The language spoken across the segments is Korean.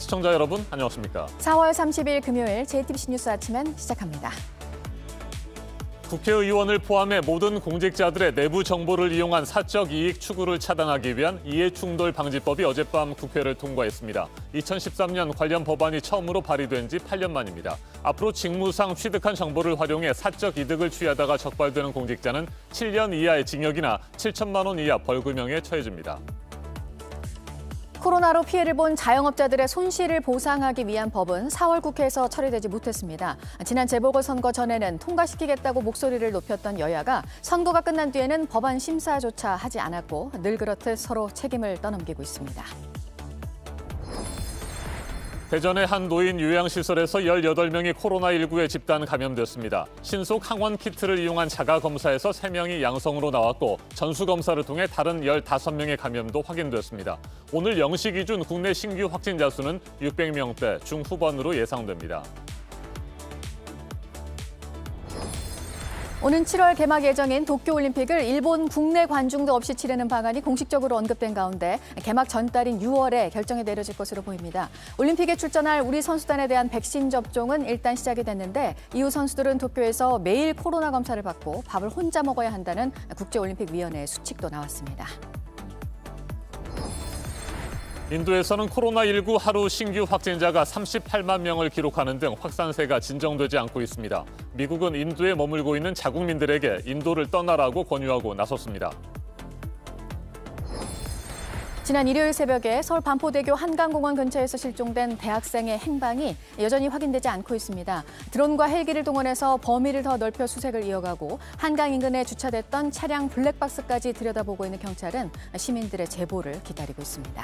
시청자 여러분, 안녕하십니까? 4월 30일 금요일 JTBC 뉴스 아침엔 시작합니다. 국회의원을 포함해 모든 공직자들의 내부 정보를 이용한 사적 이익 추구를 차단하기 위한 이해충돌 방지법이 어젯밤 국회를 통과했습니다. 2013년 관련 법안이 처음으로 발의된 지 8년 만입니다. 앞으로 직무상 취득한 정보를 활용해 사적 이득을 취하다가 적발되는 공직자는 7년 이하의 징역이나 7천만 원 이하 벌금형에 처해집니다. 코로나로 피해를 본 자영업자들의 손실을 보상하기 위한 법은 4월 국회에서 처리되지 못했습니다. 지난 재보궐선거 전에는 통과시키겠다고 목소리를 높였던 여야가 선거가 끝난 뒤에는 법안 심사조차 하지 않았고 늘 그렇듯 서로 책임을 떠넘기고 있습니다. 대전의 한 노인 요양시설에서 18명이 코로나19에 집단 감염됐습니다. 신속 항원 키트를 이용한 자가검사에서 3명이 양성으로 나왔고 전수검사를 통해 다른 15명의 감염도 확인됐습니다. 오늘 0시 기준 국내 신규 확진자 수는 600명대 중후반으로 예상됩니다. 오는 7월 개막 예정인 도쿄올림픽을 일본 국내 관중도 없이 치르는 방안이 공식적으로 언급된 가운데 개막 전달인 6월에 결정이 내려질 것으로 보입니다. 올림픽에 출전할 우리 선수단에 대한 백신 접종은 일단 시작이 됐는데 이후 선수들은 도쿄에서 매일 코로나 검사를 받고 밥을 혼자 먹어야 한다는 국제올림픽위원회의 수칙도 나왔습니다. 인도에서는 코로나19 하루 신규 확진자가 38만 명을 기록하는 등 확산세가 진정되지 않고 있습니다. 미국은 인도에 머물고 있는 자국민들에게 인도를 떠나라고 권유하고 나섰습니다. 지난 일요일 새벽에 서울 반포대교 한강공원 근처에서 실종된 대학생의 행방이 여전히 확인되지 않고 있습니다. 드론과 헬기를 동원해서 범위를 더 넓혀 수색을 이어가고 한강 인근에 주차됐던 차량 블랙박스까지 들여다보고 있는 경찰은 시민들의 제보를 기다리고 있습니다.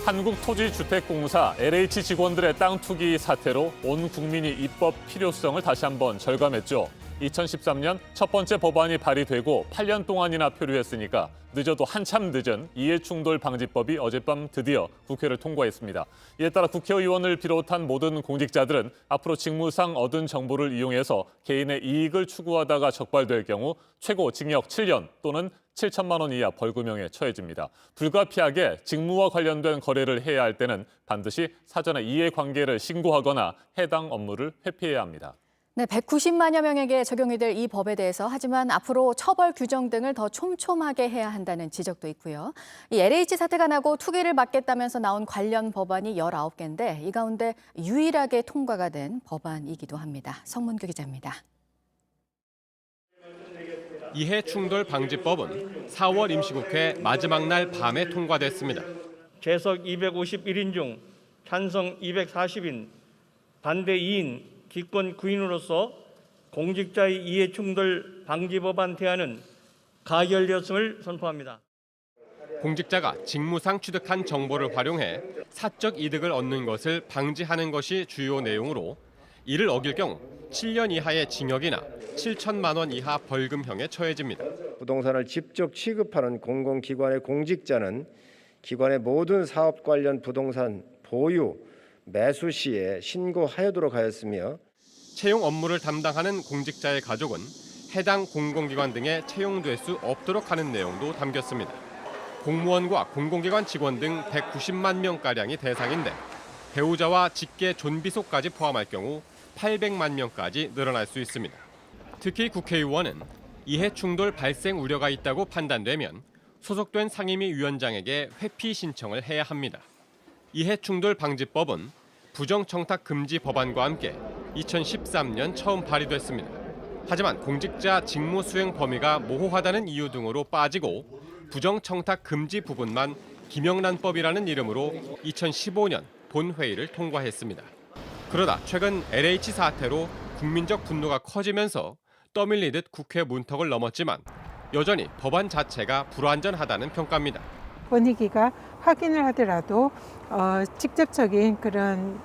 한국토지주택공사 LH 직원들의 땅 투기 사태로 온 국민이 입법 필요성을 다시 한번 절감했죠. 2013년 첫 번째 법안이 발의되고 8년 동안이나 표류했으니까 늦어도 한참 늦은 이해충돌 방지법이 어젯밤 드디어 국회를 통과했습니다. 이에 따라 국회의원을 비롯한 모든 공직자들은 앞으로 직무상 얻은 정보를 이용해서 개인의 이익을 추구하다가 적발될 경우 최고 징역 7년 또는 7천만 원 이하 벌금형에 처해집니다. 불가피하게 직무와 관련된 거래를 해야 할 때는 반드시 사전에 이해관계를 신고하거나 해당 업무를 회피해야 합니다. 네, 190만여 명에게 적용이 될 이 법에 대해서 하지만 앞으로 처벌 규정 등을 더 촘촘하게 해야 한다는 지적도 있고요. 이 LH 사태가 나고 투기를 막겠다면서 나온 관련 법안이 19개인데 이 가운데 유일하게 통과가 된 법안이기도 합니다. 성문규 기자입니다. 이해충돌 방지법은 4월 임시국회 마지막 날 밤에 통과됐습니다. 재석 251인 중 찬성 240인, 반대 2인, 기권 9인으로서 공직자의 이해충돌 방지법안 대안은 가결되었음을 선포합니다. 공직자가 직무상 취득한 정보를 활용해 사적 이득을 얻는 것을 방지하는 것이 주요 내용으로 이를 어길 경우 7년 이하의 징역이나 7천만 원 이하 벌금형에 처해집니다. 부동산을 직접 취급하는 공공기관의 공직자는 기관의 모든 사업 관련 부동산 보유, 매수 시에 신고하여도록 하였으며 채용 업무를 담당하는 공직자의 가족은 해당 공공기관 등에 채용될 수 없도록 하는 내용도 담겼습니다. 공무원과 공공기관 직원 등 190만 명가량이 대상인데 배우자와 직계 존비속까지 포함할 경우 800만 명까지 늘어날 수 있습니다. 특히 국회의원은 이해충돌 발생 우려가 있다고 판단되면 소속된 상임위 위원장에게 회피 신청을 해야 합니다. 이해충돌 방지법은 부정청탁 금지 법안과 함께 2013년 처음 발의됐습니다. 하지만 공직자 직무 수행 범위가 모호하다는 이유 등으로 빠지고 부정청탁 금지 부분만 김영란법이라는 이름으로 2015년 본회의를 통과했습니다. 그러다 최근 LH 사태로 국민적 분노가 커지면서 떠밀리듯 국회 문턱을 넘었지만 여전히 법안 자체가 불완전하다는 평가입니다. 본회의가 확인을 하더라도 직접적인 그런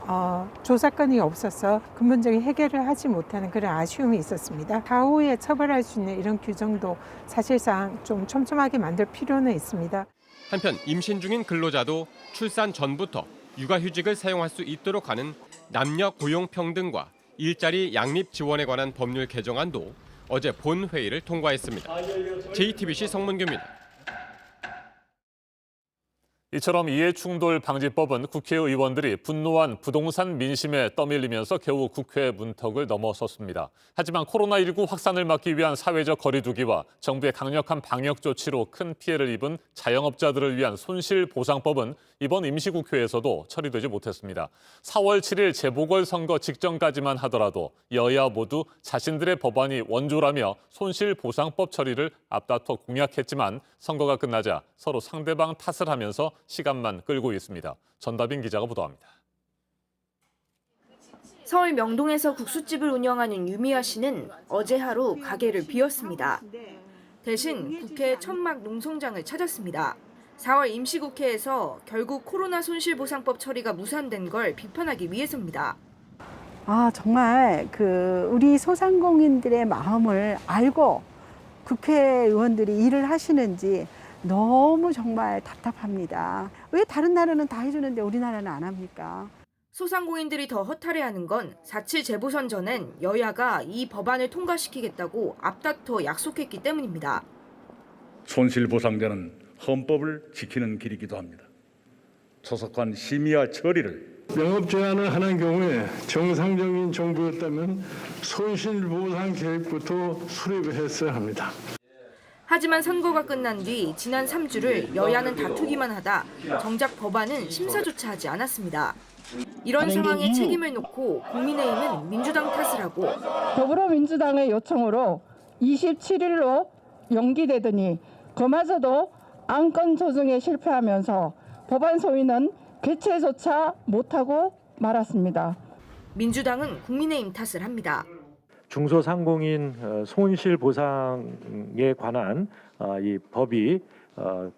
조사건이 없어서 근본적인 해결을 하지 못하는 그런 아쉬움이 있었습니다. 가후에 처벌할 수 있는 이런 규정도 사실상 좀 촘촘하게 만들 필요는 있습니다. 한편 임신 중인 근로자도 출산 전부터 육아휴직을 사용할 수 있도록 하는 남녀 고용평등과 일자리 양립 지원에 관한 법률 개정안도 어제 본회의를 통과했습니다. JTBC 성문규입니다. 이처럼 이해충돌 방지법은 국회의원들이 분노한 부동산 민심에 떠밀리면서 겨우 국회 문턱을 넘어섰습니다. 하지만 코로나19 확산을 막기 위한 사회적 거리두기와 정부의 강력한 방역 조치로 큰 피해를 입은 자영업자들을 위한 손실보상법은 이번 임시국회에서도 처리되지 못했습니다. 4월 7일 재보궐선거 직전까지만 하더라도 여야 모두 자신들의 법안이 원조라며 손실보상법 처리를 앞다퉈 공약했지만 선거가 끝나자 서로 상대방 탓을 하면서 시간만 끌고 있습니다. 전다빈 기자가 보도합니다. 서울 명동에서 국수집을 운영하는 유미아 씨는 어제 하루 가게를 비웠습니다. 대신 국회 천막 농성장을 찾았습니다. 4월 임시국회에서 결국 코로나 손실보상법 처리가 무산된 걸 비판하기 위해서입니다. 정말 우리 소상공인들의 마음을 알고 국회의원들이 일을 하시는지 너무 정말 답답합니다. 왜 다른 나라는 다 해주는데 우리나라는 안 합니까? 소상공인들이 더 허탈해하는 건 4.7 재보선 전엔 여야가 이 법안을 통과시키겠다고 앞다퉈 약속했기 때문입니다. 손실보상제는 헌법을 지키는 길이기도 합니다. 조속한 심의와 처리를 영업 제한을 하는 경우에 정상적인 정부였다면 손실보상 계획부터 수립했어야 합니다. 하지만 선거가 끝난 뒤 지난 3주를 여야는 다투기만 하다 정작 법안은 심사조차 하지 않았습니다. 이런 상황에 책임을 놓고 국민의힘은 민주당 탓을 하고 더불어민주당의 요청으로 27일로 연기되더니 그마저도 안건 조정에 실패하면서 법안 소위는 개최조차 못하고 말았습니다. 민주당은 국민의힘 탓을 합니다. 중소상공인 손실보상에 관한 이 법이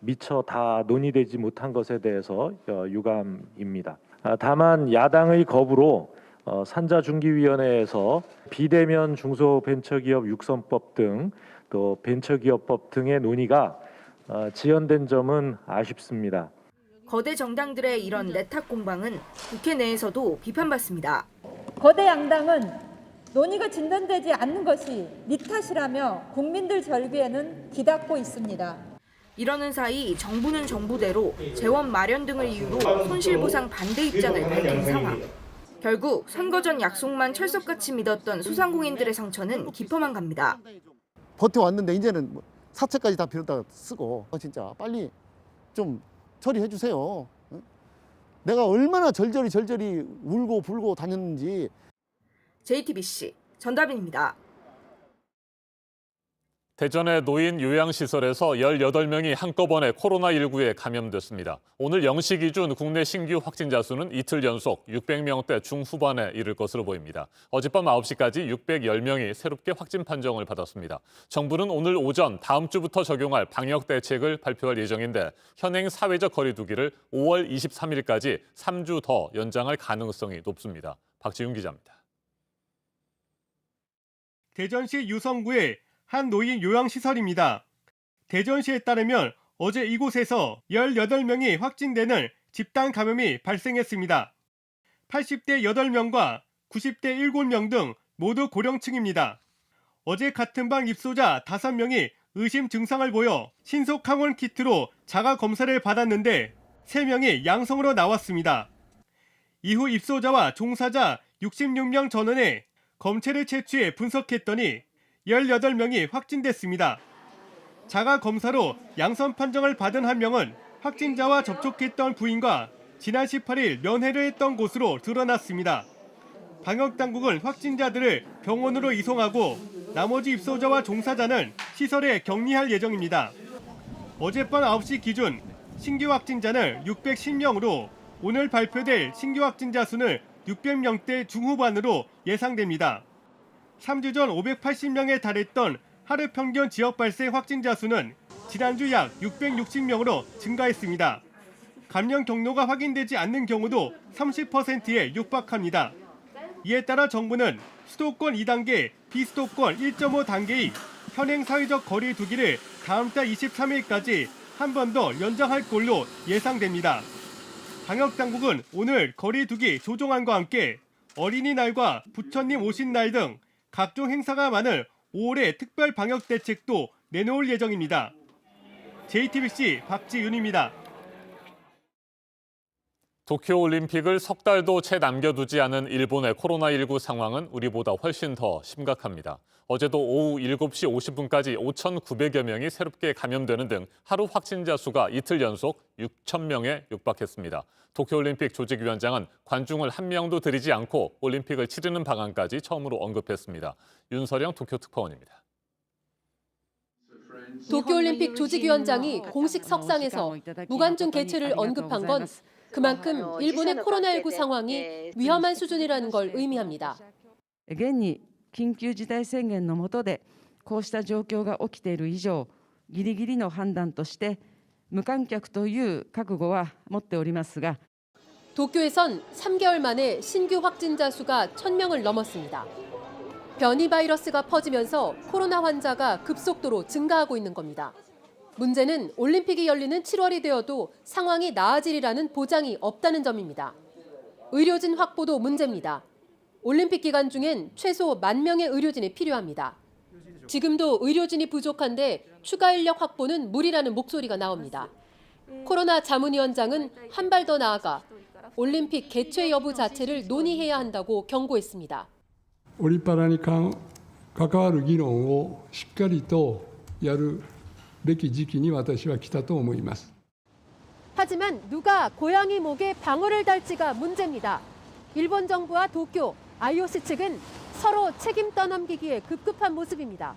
미처 다 논의되지 못한 것에 대해서 유감입니다. 다만 야당의 거부로 산자중기위원회에서 비대면 중소벤처기업 육성법 등 또 벤처기업법 등의 논의가 지연된 점은 아쉽습니다. 거대 정당들의 이런 내탁 공방은 국회 내에서도 비판받습니다. 거대 양당은 논의가 진전되지 않는 것이 네 탓이라며 국민들 절규에는 기닫고 있습니다. 이러는 사이 정부는 정부대로 재원 마련 등을 이유로 손실보상 반대 입장을 밝힌 상황. 결국 선거 전 약속만 철석같이 믿었던 소상공인들의 상처는 깊어만 갑니다. 버텨왔는데 이제는 사채까지 다 빌었다가 쓰고 진짜 빨리 좀 처리해 주세요. 내가 얼마나 절절히 울고 불고 다녔는지. JTBC 전다빈입니다. 대전의 노인 요양시설에서 18명이 한꺼번에 코로나19에 감염됐습니다. 오늘 0시 기준 국내 신규 확진자 수는 이틀 연속 600명대 중후반에 이를 것으로 보입니다. 어젯밤 9시까지 610명이 새롭게 확진 판정을 받았습니다. 정부는 오늘 오전 다음 주부터 적용할 방역 대책을 발표할 예정인데 현행 사회적 거리두기를 5월 23일까지 3주 더 연장할 가능성이 높습니다. 박지윤 기자입니다. 대전시 유성구의 한 노인 요양시설입니다. 대전시에 따르면 어제 이곳에서 18명이 확진되는 집단 감염이 발생했습니다. 80대 8명과 90대 7명 등 모두 고령층입니다. 어제 같은 방 입소자 5명이 의심 증상을 보여 신속 항원 키트로 자가 검사를 받았는데 3명이 양성으로 나왔습니다. 이후 입소자와 종사자 66명 전원에 검체를 채취해 분석했더니 18명이 확진됐습니다. 자가 검사로 양성 판정을 받은 한 명은 확진자와 접촉했던 부인과 지난 18일 면회를 했던 곳으로 드러났습니다. 방역당국은 확진자들을 병원으로 이송하고 나머지 입소자와 종사자는 시설에 격리할 예정입니다. 어젯밤 9시 기준 신규 확진자는 610명으로 오늘 발표될 신규 확진자 수는 600명대 중후반으로 예상됩니다. 3주 전 580명에 달했던 하루 평균 지역 발생 확진자 수는 지난주 약 660명으로 증가했습니다. 감염 경로가 확인되지 않는 경우도 30%에 육박합니다. 이에 따라 정부는 수도권 2단계, 비수도권 1.5단계의 현행 사회적 거리 두기를 다음 달 23일까지 한 번 더 연장할 걸로 예상됩니다. 방역당국은 오늘 거리 두기 조정안과 함께 어린이날과 부처님 오신 날 등 각종 행사가 많은 5월의 특별 방역 대책도 내놓을 예정입니다. JTBC 박지윤입니다. 도쿄올림픽을 석 달도 채 남겨두지 않은 일본의 코로나19 상황은 우리보다 훨씬 더 심각합니다. 어제도 오후 7시 50분까지 5,900여 명이 새롭게 감염되는 등 하루 확진자 수가 이틀 연속 6,000명에 육박했습니다. 도쿄올림픽 조직위원장은 관중을 한 명도 들이지 않고 올림픽을 치르는 방안까지 처음으로 언급했습니다. 윤서령 도쿄특파원입니다. 도쿄올림픽 조직위원장이 공식 석상에서 무관중 개최를 언급한 건 그만큼 일본의 코로나19 상황이 위험한 수준이라는 걸 의미합니다. 現に緊急事態宣言の下でこうした状況が起きている以上、ギリギリの判断として無観客という覚悟は持っておりますが、 도쿄에선 3개월 만에 신규 확진자 수가 1,000명을 넘었습니다. 변이 바이러스가 퍼지면서 코로나 환자가 급속도로 증가하고 있는 겁니다. 문제는 올림픽이 열리는 7월이 되어도 상황이 나아지리라는 보장이 없다는 점입니다. 의료진 확보도 문제입니다. 올림픽 기간 중엔 최소 10,000명의 의료진이 필요합니다. 지금도 의료진이 부족한데 추가 인력 확보는 무리라는 목소리가 나옵니다. 코로나 자문위원장은 한 발 더 나아가 올림픽 개최 여부 자체를 논의해야 한다고 경고했습니다. オリパラに関わる議論をしっかりとやるべき時期に私は来たと思います。 하지만 누가 고양이 목에 방울을 달지가 문제입니다. 일본 정부와 도쿄, IOC 측은 서로 책임 떠넘기기에 급급한 모습입니다.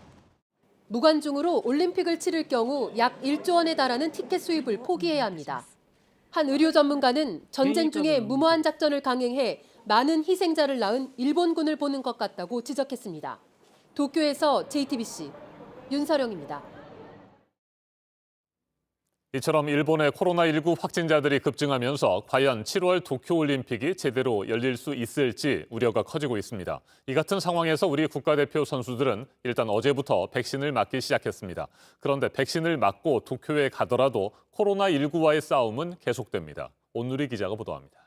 무관중으로 올림픽을 치를 경우 약 1조 원에 달하는 티켓 수입을 포기해야 합니다. 한 의료 전문가는 전쟁 중에 무모한 작전을 강행해 많은 희생자를 낳은 일본군을 보는 것 같다고 지적했습니다. 도쿄에서 JTBC 윤서령입니다. 이처럼 일본의 코로나19 확진자들이 급증하면서 과연 7월 도쿄올림픽이 제대로 열릴 수 있을지 우려가 커지고 있습니다. 이 같은 상황에서 우리 국가대표 선수들은 일단 어제부터 백신을 맞기 시작했습니다. 그런데 백신을 맞고 도쿄에 가더라도 코로나19와의 싸움은 계속됩니다. 온누리 기자가 보도합니다.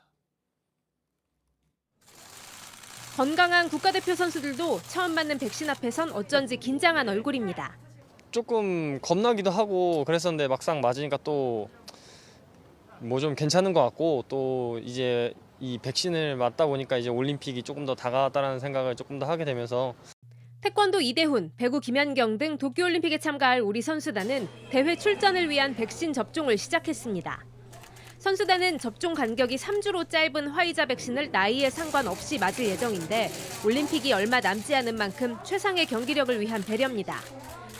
건강한 국가대표 선수들도 처음 맞는 백신 앞에선 어쩐지 긴장한 얼굴입니다. 조금 겁나기도 하고 그랬었는데 막상 맞으니까 또 뭐 좀 괜찮은 것 같고, 또 이제 이 백신을 맞다 보니까 이제 올림픽이 조금 더 다가왔다는 생각을 조금 더 하게 되면서. 태권도 이대훈, 배구 김연경 등 도쿄올림픽에 참가할 우리 선수단은 대회 출전을 위한 백신 접종을 시작했습니다. 선수단은 접종 간격이 3주로 짧은 화이자 백신을 나이에 상관없이 맞을 예정인데 올림픽이 얼마 남지 않은 만큼 최상의 경기력을 위한 배려입니다.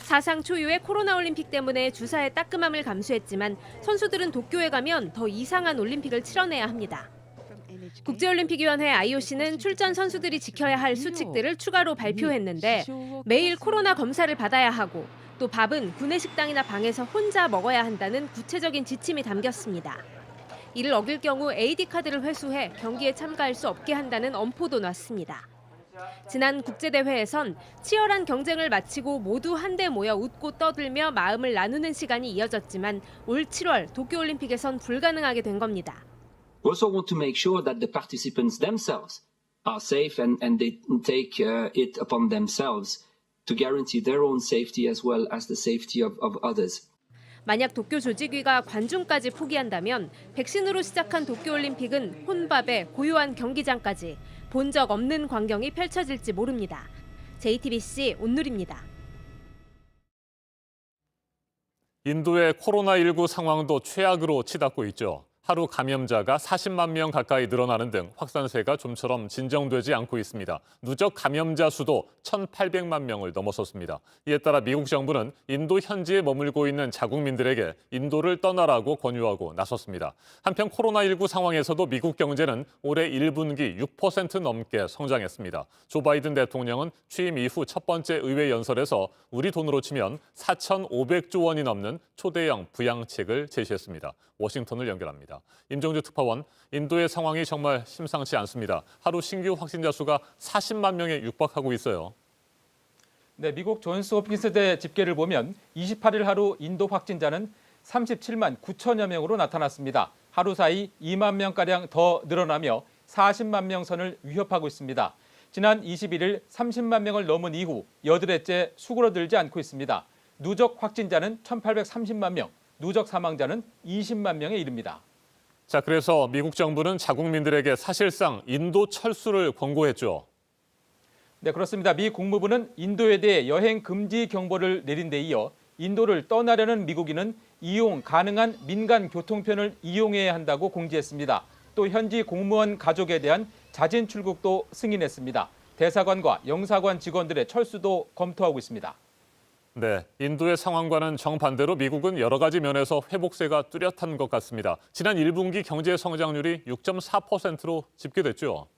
사상 초유의 코로나 올림픽 때문에 주사의 따끔함을 감수했지만 선수들은 도쿄에 가면 더 이상한 올림픽을 치러내야 합니다. 국제올림픽위원회 IOC는 출전 선수들이 지켜야 할 수칙들을 추가로 발표했는데 매일 코로나 검사를 받아야 하고 또 밥은 구내 식당이나 방에서 혼자 먹어야 한다는 구체적인 지침이 담겼습니다. 이를 어길 경우 AD카드를 회수해 경기에 참가할 수 없게 한다는 엄포도 놨습니다. 지난 국제대회에선 치열한 경쟁을 마치고 모두 한데 모여 웃고 떠들며 마음을 나누는 시간이 이어졌지만 올 7월 도쿄올림픽에선 불가능하게 된 겁니다. We also want to make sure that the participants themselves are safe and they take it upon themselves to guarantee their own safety as well as the safety of others. 만약 도쿄 조직위가 관중까지 포기한다면 백신으로 시작한 도쿄올림픽은 혼밥에 고요한 경기장까지 본 적 없는 광경이 펼쳐질지 모릅니다. JTBC 온누리입니다. 인도의 코로나19 상황도 최악으로 치닫고 있죠. 하루 감염자가 40만 명 가까이 늘어나는 등 확산세가 좀처럼 진정되지 않고 있습니다. 누적 감염자 수도 1,800만 명을 넘어섰습니다. 이에 따라 미국 정부는 인도 현지에 머물고 있는 자국민들에게 인도를 떠나라고 권유하고 나섰습니다. 한편 코로나19 상황에서도 미국 경제는 올해 1분기 6% 넘게 성장했습니다. 조 바이든 대통령은 취임 이후 첫 번째 의회 연설에서 우리 돈으로 치면 4,500조 원이 넘는 초대형 부양책을 제시했습니다. 워싱턴을 연결합니다. 임정주 특파원, 인도의 상황이 정말 심상치 않습니다. 하루 신규 확진자 수가 40만 명에 육박하고 있어요. 네, 미국 존스홉킨스대 집계를 보면 28일 하루 인도 확진자는 37만 9천여 명으로 나타났습니다. 하루 사이 2만 명가량 더 늘어나며 40만 명 선을 위협하고 있습니다. 지난 21일 30만 명을 넘은 이후 여드레째 수그러들지 않고 있습니다. 누적 확진자는 1,830만 명, 누적 사망자는 20만 명에 이릅니다. 자, 그래서 미국 정부는 자국민들에게 사실상 인도 철수를 권고했죠. 네, 그렇습니다. 미 국무부는 인도에 대해 여행 금지 경보를 내린 데 이어 인도를 떠나려는 미국인은 이용 가능한 민간 교통편을 이용해야 한다고 공지했습니다. 또 현지 공무원 가족에 대한 자진 출국도 승인했습니다. 대사관과 영사관 직원들의 철수도 검토하고 있습니다. 네, 인도의 상황과는 정반대로 미국은 여러 가지 면에서 회복세가 뚜렷한 것 같습니다. 지난 1분기 경제 성장률이 6.4%로 집계됐죠.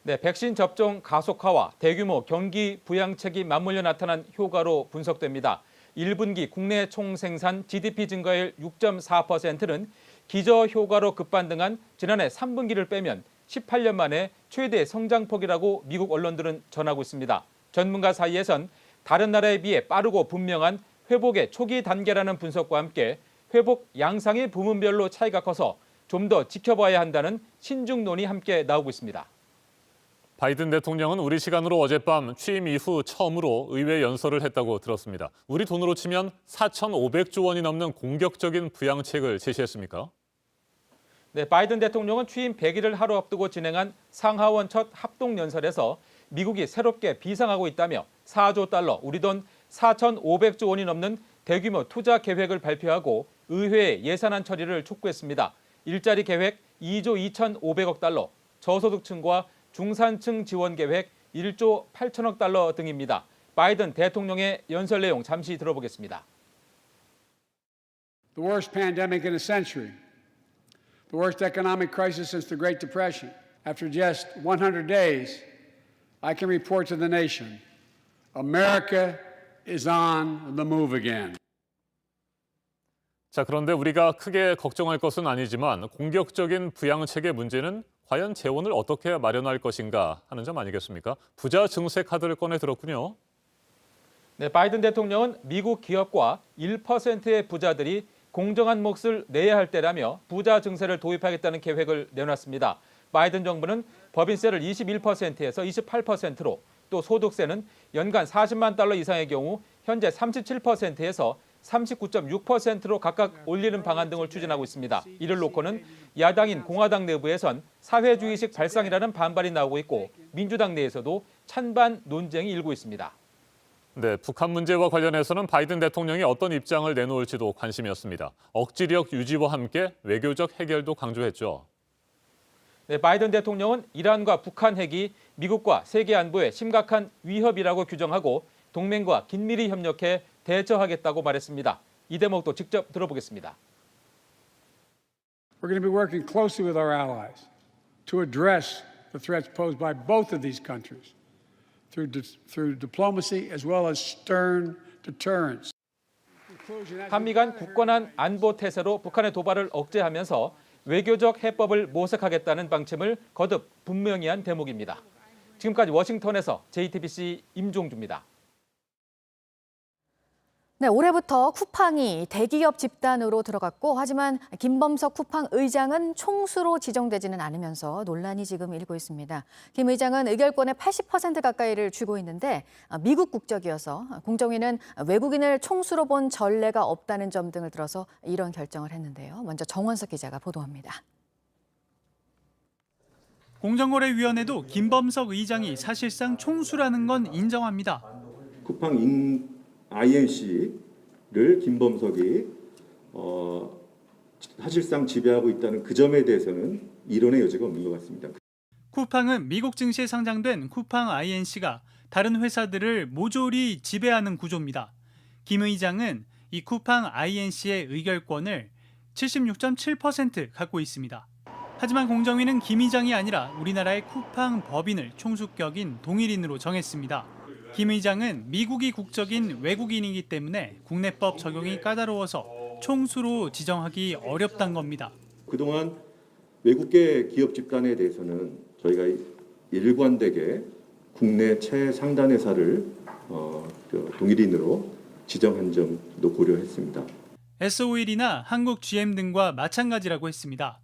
네, 백신 접종 가속화와 대규모 경기 부양책이 맞물려 나타난 효과로 분석됩니다. 1분기 국내 총생산 GDP 증가율 6.4%는 기저효과로 급반등한 지난해 3분기를 빼면 18년 만에 최대 성장폭이라고 미국 언론들은 전하고 있습니다. 전문가 사이에선 다른 나라에 비해 빠르고 분명한 회복의 초기 단계라는 분석과 함께 회복 양상의 부문별로 차이가 커서 좀 더 지켜봐야 한다는 신중론이 함께 나오고 있습니다. 바이든 대통령은 우리 시간으로 어젯밤 취임 이후 처음으로 의회 연설을 했다고 들었습니다. 우리 돈으로 치면 4,500조 원이 넘는 공격적인 부양책을 제시했습니까? 네, 바이든 대통령은 취임 100일을 하루 앞두고 진행한 상하원 첫 합동 연설에서 미국이 새롭게 비상하고 있다며 4조 달러, 우리 돈 4,500조 원이 넘는 대규모 투자 계획을 발표하고 의회의 예산안 처리를 촉구했습니다. 일자리 계획 2조 2,500억 달러, 저소득층과 중산층 지원 계획 1조 8천억 달러 등입니다. 바이든 대통령의 연설 내용 잠시 들어보겠습니다. The worst pandemic in a century. The worst economic crisis since the Great Depression. After just 100 days, I can report to the nation, America is on the move again. 자, 그런데 우리가 크게 걱정할 것은 아니지만 공격적인 부양책의 문제는 과연 재원을 어떻게 마련할 것인가 하는 점 아니겠습니까? 부자 증세 카드를 꺼내 들었군요. 네, 바이든 대통령은 미국 기업과 1%의 부자들이 공정한 몫을 내야 할 때라며 부자 증세를 도입하겠다는 계획을 내놨습니다. 바이든 정부는 법인세를 21%에서 28%로 또 소득세는 연간 40만 달러 이상의 경우 현재 37%에서 39.6%로 각각 올리는 방안 등을 추진하고 있습니다. 이를 놓고는 야당인 공화당 내부에선 사회주의식 발상이라는 반발이 나오고 있고 민주당 내에서도 찬반 논쟁이 일고 있습니다. 네, 북한 문제와 관련해서는 바이든 대통령이 어떤 입장을 내놓을지도 관심이었습니다. 억지력 유지와 함께 외교적 해결도 강조했죠. 네, 바이든 대통령은 이란과 북한 핵이 미국과 세계 안보에 심각한 위협이라고 규정하고 동맹과 긴밀히 협력해 대처하겠다고 말했습니다. 이 대목도 직접 들어보겠습니다. We're going to be working closely with our allies to address the threats posed by both of these countries through diplomacy as well as stern deterrence. 한미 간 굳건한 안보 태세로 북한의 도발을 억제하면서 외교적 해법을 모색하겠다는 방침을 거듭 분명히 한 대목입니다. 지금까지 워싱턴에서 JTBC 임종주입니다. 네, 올해부터 쿠팡이 대기업 집단으로 들어갔고 하지만 김범석 쿠팡 의장은 총수로 지정되지는 않으면서 논란이 지금 일고 있습니다. 김 의장은 의결권의 80% 가까이를 쥐고 있는데 미국 국적이어서 공정위는 외국인을 총수로 본 전례가 없다는 점 등을 들어서 이런 결정을 했는데요. 먼저 정원석 기자가 보도합니다. 공정거래위원회도 김범석 의장이 사실상 총수라는 건 인정합니다. 쿠팡 INC를 김범석이 사실상 지배하고 있다는 그 점에 대해서는 이론의 여지가 없는 것 같습니다. 쿠팡은 미국 증시에 상장된 쿠팡 INC가 다른 회사들을 모조리 지배하는 구조입니다. 김 의장은 이 쿠팡 INC의 의결권을 76.7% 갖고 있습니다. 하지만 공정위는 김 의장이 아니라 우리나라의 쿠팡 법인을 총수격인 동일인으로 정했습니다. 김 의장은 미국이 국적인 외국인이기 때문에 국내법 적용이 까다로워서 총수로 지정하기 어렵다는 겁니다. 그동안 외국계 기업 집단에 대해서는 저희가 일관되게 국내 최상단 회사를 동일인으로 지정한 점도 고려했습니다. S-오일이나 한국 GM 등과 마찬가지라고 했습니다.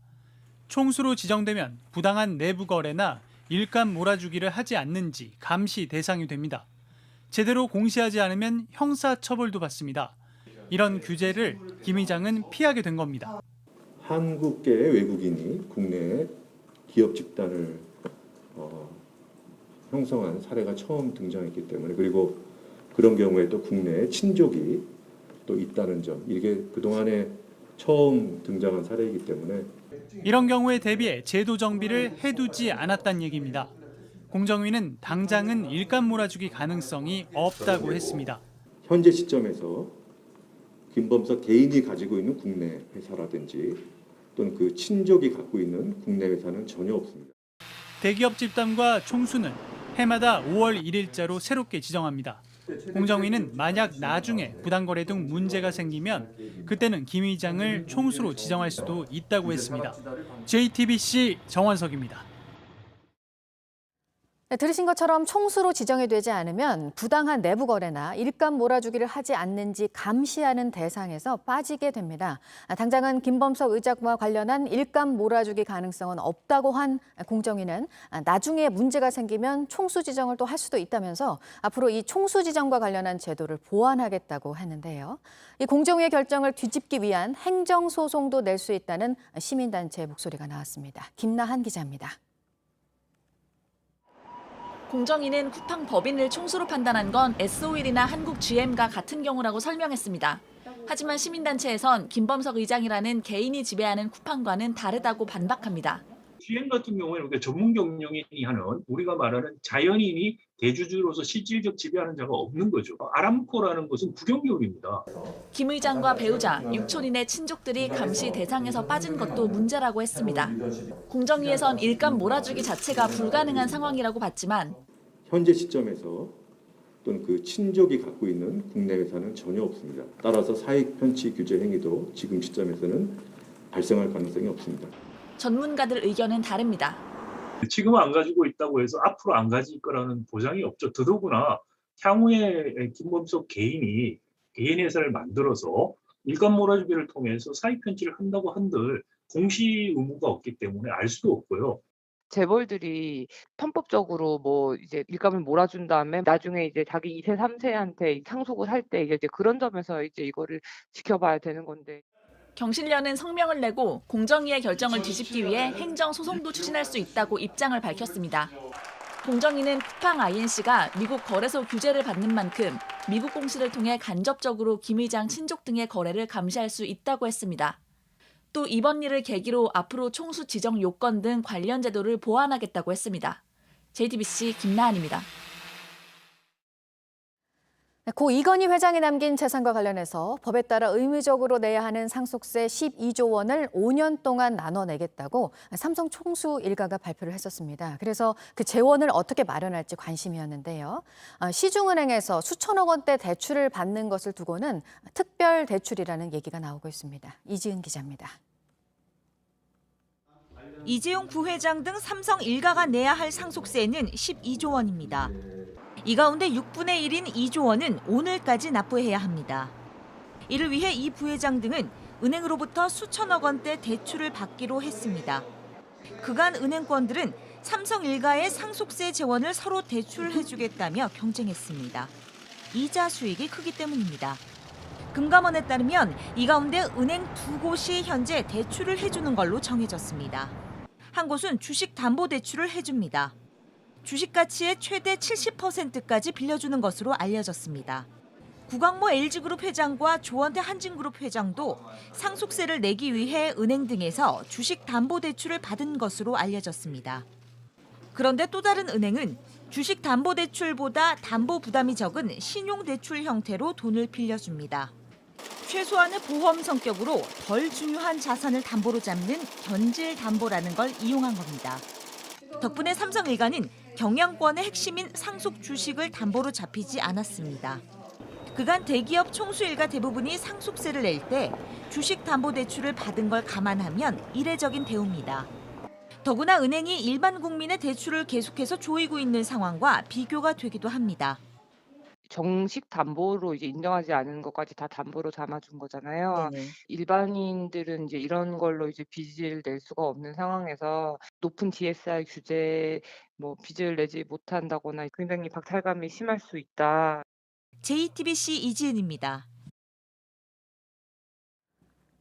총수로 지정되면 부당한 내부 거래나 일감 몰아주기를 하지 않는지 감시 대상이 됩니다. 제대로 공시하지 않으면 형사 처벌도 받습니다. 이런 규제를 김 의장은 피하게 된 겁니다. 한국계의 외국인이 국내에 기업 집단을 형성한 사례가 처음 등장했기 때문에, 그리고 그런 경우에 또 국내에 친족이 또 있다는 점, 이게 그동안에 처음 등장한 사례이기 때문에 이런 경우에 대비해 제도 정비를 해두지 않았다는 얘기입니다. 공정위는 당장은 일감 몰아주기 가능성이 없다고 했습니다. 현재 시점에서 김범석 개인이 가지고 있는 국내 회사라든지 또는 그 친족이 갖고 있는 국내 회사는 전혀 없습니다. 대기업 집단과 총수는 해마다 5월 1일자로 새롭게 지정합니다. 공정위는 만약 나중에 부당거래 등 문제가 생기면 그때는 김 의장을 총수로 지정할 수도 있다고 했습니다. JTBC 정원석입니다. 네, 들으신 것처럼 총수로 지정이 되지 않으면 부당한 내부 거래나 일감 몰아주기를 하지 않는지 감시하는 대상에서 빠지게 됩니다. 당장은 김범석 의장과 관련한 일감 몰아주기 가능성은 없다고 한 공정위는 나중에 문제가 생기면 총수 지정을 또 할 수도 있다면서 앞으로 이 총수 지정과 관련한 제도를 보완하겠다고 했는데요. 이 공정위의 결정을 뒤집기 위한 행정소송도 낼 수 있다는 시민단체의 목소리가 나왔습니다. 김나한 기자입니다. 공정위는 쿠팡 법인을 총수로 판단한 건 S-오일이나 한국 GM과 같은 경우라고 설명했습니다. 하지만 시민단체에선 김범석 의장이라는 개인이 지배하는 쿠팡과는 다르다고 반박합니다. GM 같은 경우에는 우리가 전문 경영인이 하는, 우리가 말하는 자연인이 대주주로서 실질적 지배하는 자가 없는 거죠. 아람코라는 것은 국영기업입니다. 김 의장과 배우자, 육촌인의 친족들이 감시 대상에서 빠진 것도 문제라고 했습니다. 공정위에선 일감 몰아주기 자체가 불가능한 상황이라고 봤지만 현재 시점에서 또는 그 친족이 갖고 있는 국내 회사는 전혀 없습니다. 따라서 사익 편취 규제 행위도 지금 시점에서는 발생할 가능성이 없습니다. 전문가들 의견은 다릅니다. 지금 안 가지고 있다고 해서 앞으로 안 가질 거라는 보장이 없죠. 더더구나 향후에 김범석 개인이 개인 회사를 만들어서 일감 몰아주기를 통해서 사익 편취를 한다고 한들 공시 의무가 없기 때문에 알 수도 없고요. 재벌들이 편법적으로 뭐 이제 일감을 몰아준 다음에 나중에 이제 자기 2세, 3세한테 상속을 할 때 이제 그런 점에서 이제 이거를 지켜봐야 되는 건데. 경실련은 성명을 내고 공정위의 결정을 뒤집기 위해 행정소송도 추진할 수 있다고 입장을 밝혔습니다. 공정위는 쿠팡 INC가 미국 거래소 규제를 받는 만큼 미국 공시를 통해 간접적으로 김 의장 친족 등의 거래를 감시할 수 있다고 했습니다. 또 이번 일을 계기로 앞으로 총수 지정 요건 등 관련 제도를 보완하겠다고 했습니다. JTBC 김나한입니다. 고 이건희 회장이 남긴 재산과 관련해서 법에 따라 의무적으로 내야 하는 상속세 12조 원을 5년 동안 나눠내겠다고 삼성 총수 일가가 발표를 했었습니다. 그래서 그 재원을 어떻게 마련할지 관심이었는데요. 시중은행에서 수천억 원대 대출을 받는 것을 두고는 특별 대출이라는 얘기가 나오고 있습니다. 이지은 기자입니다. 이재용 부회장 등 삼성 일가가 내야 할 상속세는 12조 원입니다. 이 가운데 6분의 1인 2조 원은 오늘까지 납부해야 합니다. 이를 위해 이 부회장 등은 은행으로부터 수천억 원대 대출을 받기로 했습니다. 그간 은행권들은 삼성 일가의 상속세 재원을 서로 대출해주겠다며 경쟁했습니다. 이자 수익이 크기 때문입니다. 금감원에 따르면 이 가운데 은행 2곳이 현재 대출을 해주는 걸로 정해졌습니다. 한 곳은 주식담보대출을 해줍니다. 주식 가치의 최대 70%까지 빌려주는 것으로 알려졌습니다. 구광모 LG그룹 회장과 조원태 한진그룹 회장도 상속세를 내기 위해 은행 등에서 주식담보대출을 받은 것으로 알려졌습니다. 그런데 또 다른 은행은 주식담보대출보다 담보 부담이 적은 신용대출 형태로 돈을 빌려줍니다. 최소한의 보험 성격으로 덜 중요한 자산을 담보로 잡는 변질담보라는 걸 이용한 겁니다. 덕분에 삼성 일가는 경영권의 핵심인 상속 주식을 담보로 잡히지 않았습니다. 그간 대기업 총수 일가 대부분이 상속세를 낼 때 주식담보대출을 받은 걸 감안하면 이례적인 대우입니다. 더구나 은행이 일반 국민의 대출을 계속해서 조이고 있는 상황과 비교가 되기도 합니다. 정식 담보로 이제 인정하지 않은 것까지 다 담보로 담아준 거잖아요. 네네. 일반인들은 이제 이런 걸로 이제 빚을 낼 수가 없는 상황에서 높은 DSR 규제, 뭐 빚을 내지 못한다거나 굉장히 박탈감이 심할 수 있다. JTBC 이지은입니다.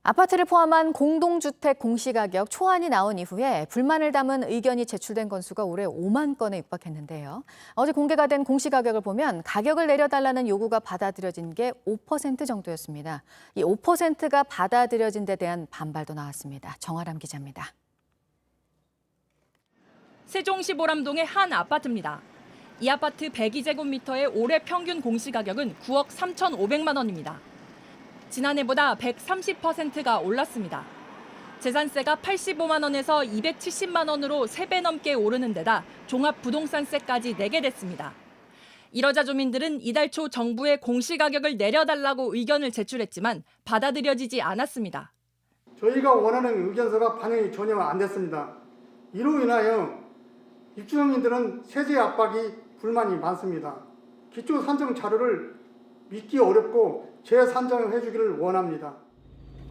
아파트를 포함한 공동주택 공시가격 초안이 나온 이후에 불만을 담은 의견이 제출된 건수가 올해 5만 건에 육박했는데요. 어제 공개가 된 공시가격을 보면 가격을 내려달라는 요구가 받아들여진 게 5% 정도였습니다. 이 5%가 받아들여진 데 대한 반발도 나왔습니다. 정아람 기자입니다. 세종시 보람동의 한 아파트입니다. 이 아파트 102제곱미터의 올해 평균 공시가격은 9억 3,500만 원입니다. 지난해보다 130%가 올랐습니다. 재산세가 85만 원에서 270만 원으로 3배 넘게 오르는 데다 종합부동산세까지 내게 됐습니다. 이러자 주민들은 이달 초 정부에 공시가격을 내려달라고 의견을 제출했지만 받아들여지지 않았습니다. 저희가 원하는 의견서가 반영이 전혀 안 됐습니다. 이로 인하여 입주민들은 세제 압박이 불만이 많습니다. 기초 산정 자료를 믿기 어렵고 재산정을 해주기를 원합니다.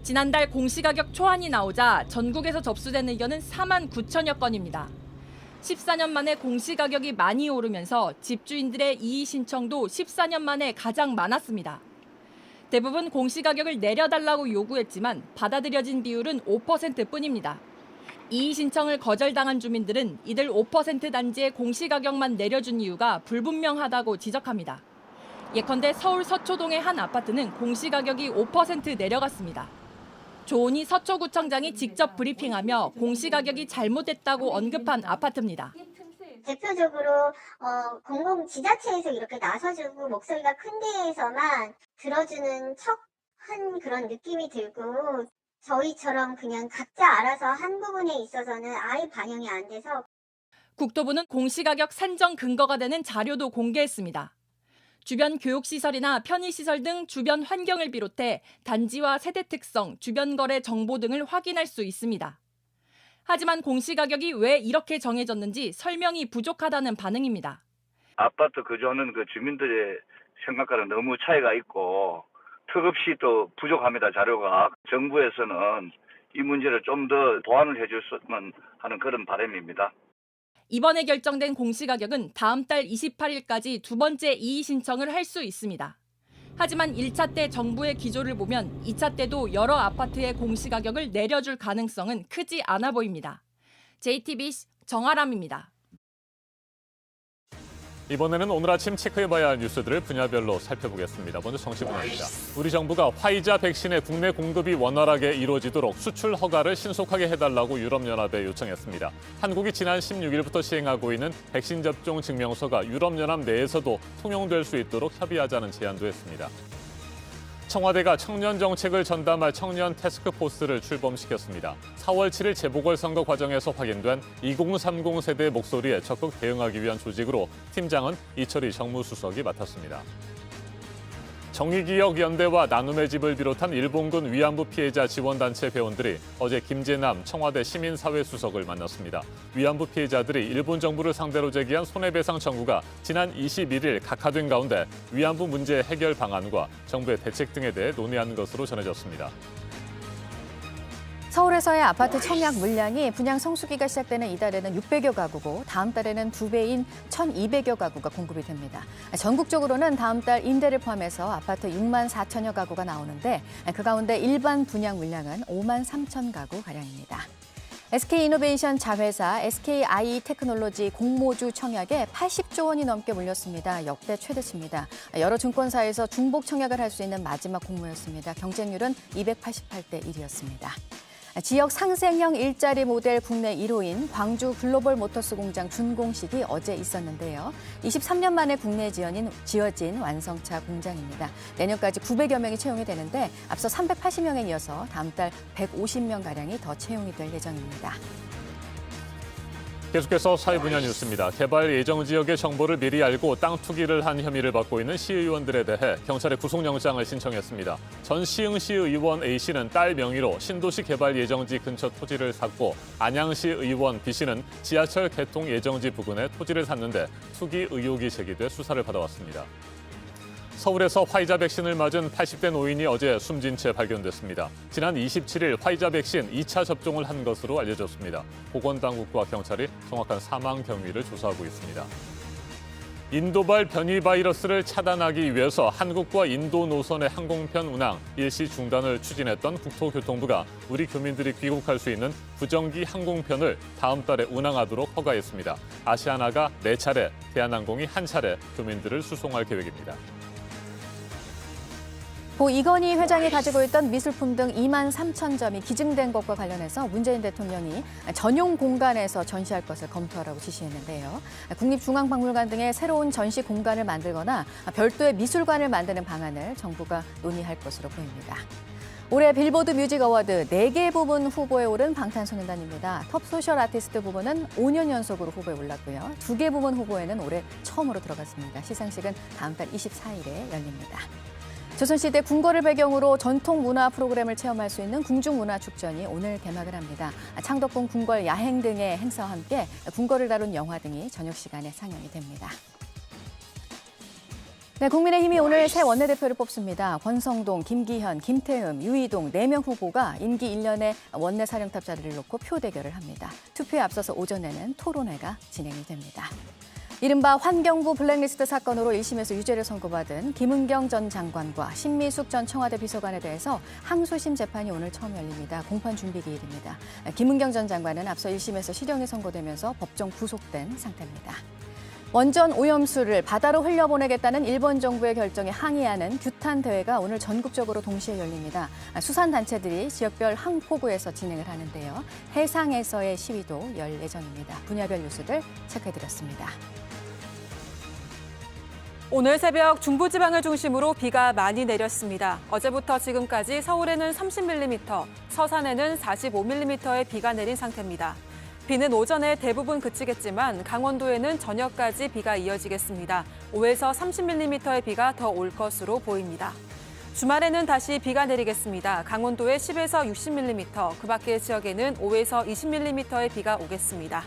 지난달 공시가격 초안이 나오자 전국에서 접수된 의견은 4만 9천여 건입니다. 14년 만에 공시가격이 많이 오르면서 집주인들의 이의 신청도 14년 만에 가장 많았습니다. 대부분 공시가격을 내려달라고 요구했지만 받아들여진 비율은 5%뿐입니다. 이의 신청을 거절당한 주민들은 이들 5% 단지의 공시가격만 내려준 이유가 불분명하다고 지적합니다. 예컨대 서울 서초동의 한 아파트는 공시가격이 5% 내려갔습니다. 조은희 서초구청장이 직접 브리핑하며 공시가격이 잘못됐다고 언급한 아파트입니다. 대표적으로 공공 지자체에서 이렇게 나서주고 목소리가 큰 데에서만 들어주는 척한 그런 느낌이 들고 저희처럼 그냥 각자 알아서 한 부분에 있어서는 아예 반영이 안 돼서 국토부는 공시가격 산정 근거가 되는 자료도 공개했습니다. 주변 교육시설이나 편의시설 등 주변 환경을 비롯해 단지와 세대 특성, 주변 거래 정보 등을 확인할 수 있습니다. 하지만 공시가격이 왜 이렇게 정해졌는지 설명이 부족하다는 반응입니다. 아파트 거주하는 그 주민들의 생각과는 너무 차이가 있고 턱없이 또 부족합니다. 자료가. 정부에서는 이 문제를 좀 더 보완을 해줬으면 하는 그런 바람입니다. 이번에 결정된 공시가격은 다음 달 28일까지 두 번째 이의 신청을 할 수 있습니다. 하지만 1차 때 정부의 기조를 보면 2차 때도 여러 아파트의 공시가격을 내려줄 가능성은 크지 않아 보입니다. JTBC 정아람입니다. 이번에는 오늘 아침 체크해봐야 할 뉴스들을 분야별로 살펴보겠습니다. 먼저 정치 분야입니다. 우리 정부가 화이자 백신의 국내 공급이 원활하게 이루어지도록 수출 허가를 신속하게 해달라고 유럽연합에 요청했습니다. 한국이 지난 16일부터 시행하고 있는 백신 접종 증명서가 유럽연합 내에서도 통용될 수 있도록 협의하자는 제안도 했습니다. 청와대가 청년 정책을 전담할 청년 태스크포스를 출범시켰습니다. 4월 7일 재보궐선거 과정에서 확인된 2030 세대의 목소리에 적극 대응하기 위한 조직으로 팀장은 이철희 정무수석이 맡았습니다. 정의기억연대와 나눔의 집을 비롯한 일본군 위안부 피해자 지원단체 회원들이 어제 김재남 청와대 시민사회수석을 만났습니다. 위안부 피해자들이 일본 정부를 상대로 제기한 손해배상 청구가 지난 21일 각하된 가운데 위안부 문제 해결 방안과 정부의 대책 등에 대해 논의하는 것으로 전해졌습니다. 서울에서의 아파트 청약 물량이 분양 성수기가 시작되는 이달에는 600여 가구고 다음 달에는 2배인 1,200여 가구가 공급이 됩니다. 전국적으로는 다음 달 임대를 포함해서 아파트 6만 4천여 가구가 나오는데 그 가운데 일반 분양 물량은 5만 3천 가구가량입니다. SK이노베이션 자회사 SKI테크놀로지 공모주 청약에 80조 원이 넘게 몰렸습니다. 역대 최대치입니다. 여러 증권사에서 중복 청약을 할 수 있는 마지막 공모였습니다. 경쟁률은 288대 1이었습니다. 지역 상생형 일자리 모델 국내 1호인 광주 글로벌 모터스 공장 준공식이 어제 있었는데요. 23년 만에 국내에 지어진 완성차 공장입니다. 내년까지 900여 명이 채용이 되는데 앞서 380명에 이어서 다음 달 150명가량이 더 채용이 될 예정입니다. 계속해서 사회 분야 뉴스입니다. 개발 예정 지역의 정보를 미리 알고 땅 투기를 한 혐의를 받고 있는 시의원들에 대해 경찰에 구속영장을 신청했습니다. 전 시흥시 의원 A씨는 딸 명의로 신도시 개발 예정지 근처 토지를 샀고 안양시 의원 B씨는 지하철 개통 예정지 부근에 토지를 샀는데 투기 의혹이 제기돼 수사를 받아왔습니다. 서울에서 화이자 백신을 맞은 80대 노인이 어제 숨진 채 발견됐습니다. 지난 27일 화이자 백신 2차 접종을 한 것으로 알려졌습니다. 보건당국과 경찰이 정확한 사망 경위를 조사하고 있습니다. 인도발 변이 바이러스를 차단하기 위해서 한국과 인도 노선의 항공편 운항 일시 중단을 추진했던 국토교통부가 우리 교민들이 귀국할 수 있는 부정기 항공편을 다음 달에 운항하도록 허가했습니다. 아시아나가 4차례, 대한항공이 1차례 교민들을 수송할 계획입니다. 고 이건희 회장이 가지고 있던 미술품 등 2만 3천 점이 기증된 것과 관련해서 문재인 대통령이 전용 공간에서 전시할 것을 검토하라고 지시했는데요. 국립중앙박물관 등의 새로운 전시 공간을 만들거나 별도의 미술관을 만드는 방안을 정부가 논의할 것으로 보입니다. 올해 빌보드 뮤직 어워드 4개 부문 후보에 오른 방탄소년단입니다. 톱 소셜 아티스트 부문은 5년 연속으로 후보에 올랐고요. 2개 부문 후보에는 올해 처음으로 들어갔습니다. 시상식은 다음 달 24일에 열립니다. 조선시대 궁궐을 배경으로 전통 문화 프로그램을 체험할 수 있는 궁중문화축전이 오늘 개막을 합니다. 창덕궁 궁궐 야행 등의 행사와 함께 궁궐을 다룬 영화 등이 저녁 시간에 상영이 됩니다. 네, 국민의힘이 오늘 새 원내대표를 뽑습니다. 권성동, 김기현, 김태흠, 유이동 4명 후보가 임기 1년의 원내 사령탑 자리를 놓고 표 대결을 합니다. 투표에 앞서서 오전에는 토론회가 진행이 됩니다. 이른바 환경부 블랙리스트 사건으로 1심에서 유죄를 선고받은 김은경 전 장관과 신미숙 전 청와대 비서관에 대해서 항소심 재판이 오늘 처음 열립니다. 공판 준비 기일입니다. 김은경 전 장관은 앞서 1심에서 실형이 선고되면서 법정 구속된 상태입니다. 원전 오염수를 바다로 흘려보내겠다는 일본 정부의 결정에 항의하는 규탄 대회가 오늘 전국적으로 동시에 열립니다. 수산단체들이 지역별 항포구에서 진행을 하는데요. 해상에서의 시위도 열 예정입니다. 분야별 뉴스들 체크해드렸습니다. 오늘 새벽 중부지방을 중심으로 비가 많이 내렸습니다. 어제부터 지금까지 서울에는 30mm, 서산에는 45mm의 비가 내린 상태입니다. 비는 오전에 대부분 그치겠지만 강원도에는 저녁까지 비가 이어지겠습니다. 5에서 30mm의 비가 더 올 것으로 보입니다. 주말에는 다시 비가 내리겠습니다. 강원도에 10에서 60mm, 그 밖의 지역에는 5에서 20mm의 비가 오겠습니다.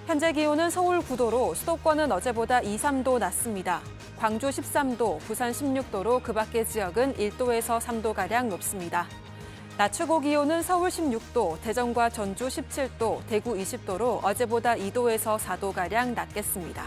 현재 기온은 서울 9도로 수도권은 어제보다 2, 3도 낮습니다. 광주 13도, 부산 16도로 그 밖의 지역은 1도에서 3도가량 높습니다. 낮 최고 기온은 서울 16도, 대전과 전주 17도, 대구 20도로 어제보다 2도에서 4도가량 낮겠습니다.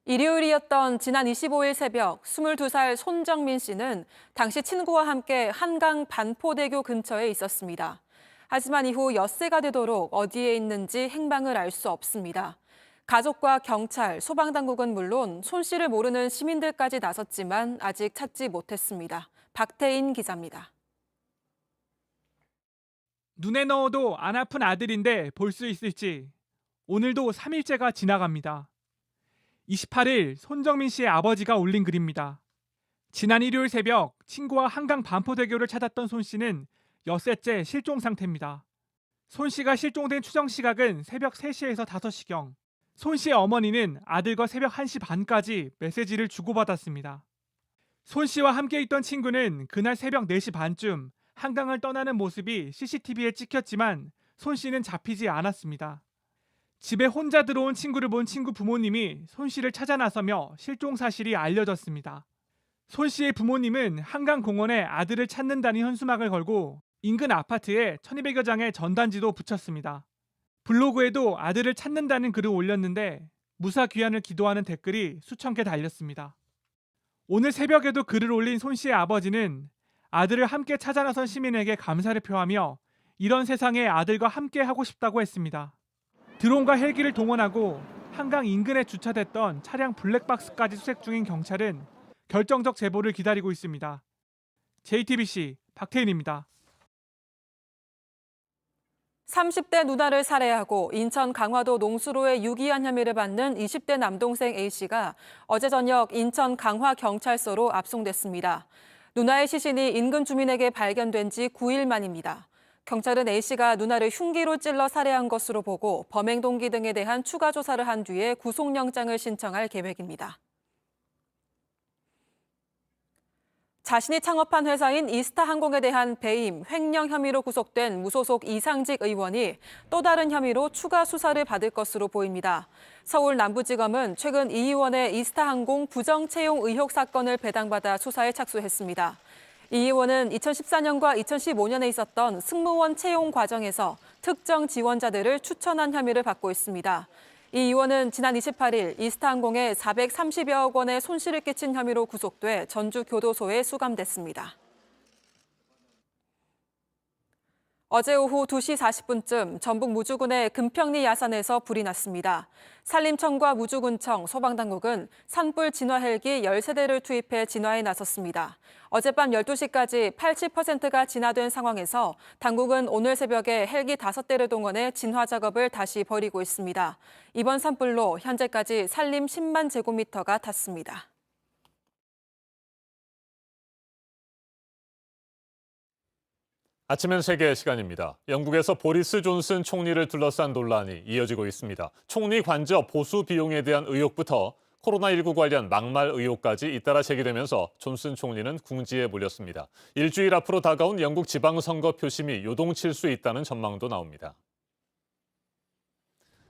일요일이었던 지난 25일 새벽 22살 손정민 씨는 당시 친구와 함께 한강 반포대교 근처에 있었습니다. 하지만 이후 엿새가 되도록 어디에 있는지 행방을 알 수 없습니다. 가족과 경찰, 소방당국은 물론 손 씨를 모르는 시민들까지 나섰지만 아직 찾지 못했습니다. 박태인 기자입니다. 눈에 넣어도 안 아픈 아들인데 볼 수 있을지 오늘도 3일째가 지나갑니다. 28일 손정민 씨의 아버지가 올린 글입니다. 지난 일요일 새벽 친구와 한강 반포대교를 찾았던 손 씨는 엿새째 실종 상태입니다. 손 씨가 실종된 추정 시각은 새벽 3시에서 5시경. 손 씨의 어머니는 아들과 새벽 1시 반까지 메시지를 주고받았습니다. 손 씨와 함께 있던 친구는 그날 새벽 4시 반쯤 한강을 떠나는 모습이 CCTV에 찍혔지만 손 씨는 잡히지 않았습니다. 집에 혼자 들어온 친구를 본 친구 부모님이 손 씨를 찾아 나서며 실종 사실이 알려졌습니다. 손 씨의 부모님은 한강공원에 아들을 찾는다는 현수막을 걸고 인근 아파트에 1200여 장의 전단지도 붙였습니다. 블로그에도 아들을 찾는다는 글을 올렸는데 무사 귀환을 기도하는 댓글이 수천 개 달렸습니다. 오늘 새벽에도 글을 올린 손 씨의 아버지는 아들을 함께 찾아 나선 시민에게 감사를 표하며 이런 세상에 아들과 함께 하고 싶다고 했습니다. 드론과 헬기를 동원하고 한강 인근에 주차됐던 차량 블랙박스까지 수색 중인 경찰은 결정적 제보를 기다리고 있습니다. JTBC 박태인입니다. 30대 누나를 살해하고 인천 강화도 농수로에 유기한 혐의를 받는 20대 남동생 A씨가 어제 저녁 인천 강화경찰서로 압송됐습니다. 누나의 시신이 인근 주민에게 발견된 지 9일 만입니다. 경찰은 A씨가 누나를 흉기로 찔러 살해한 것으로 보고 범행 동기 등에 대한 추가 조사를 한 뒤에 구속영장을 신청할 계획입니다. 자신이 창업한 회사인 이스타항공에 대한 배임, 횡령 혐의로 구속된 무소속 이상직 의원이 또 다른 혐의로 추가 수사를 받을 것으로 보입니다. 서울 남부지검은 최근 이 의원의 이스타항공 부정채용 의혹 사건을 배당받아 수사에 착수했습니다. 이 의원은 2014년과 2015년에 있었던 승무원 채용 과정에서 특정 지원자들을 추천한 혐의를 받고 있습니다. 이 의원은 지난 28일 이스타항공에 430여억 원의 손실을 끼친 혐의로 구속돼 전주교도소에 수감됐습니다. 어제 오후 2시 40분쯤 전북 무주군의 금평리 야산에서 불이 났습니다. 산림청과 무주군청, 소방당국은 산불 진화 헬기 13대를 투입해 진화에 나섰습니다. 어젯밤 12시까지 80%가 진화된 상황에서 당국은 오늘 새벽에 헬기 5대를 동원해 진화 작업을 다시 벌이고 있습니다. 이번 산불로 현재까지 산림 10만 제곱미터가 탔습니다. 아침엔 세계 시간입니다. 영국에서 보리스 존슨 총리를 둘러싼 논란이 이어지고 있습니다. 총리 관저 보수 비용에 대한 의혹부터 코로나19 관련 막말 의혹까지 잇따라 제기되면서 존슨 총리는 궁지에 몰렸습니다. 일주일 앞으로 다가온 영국 지방선거 표심이 요동칠 수 있다는 전망도 나옵니다.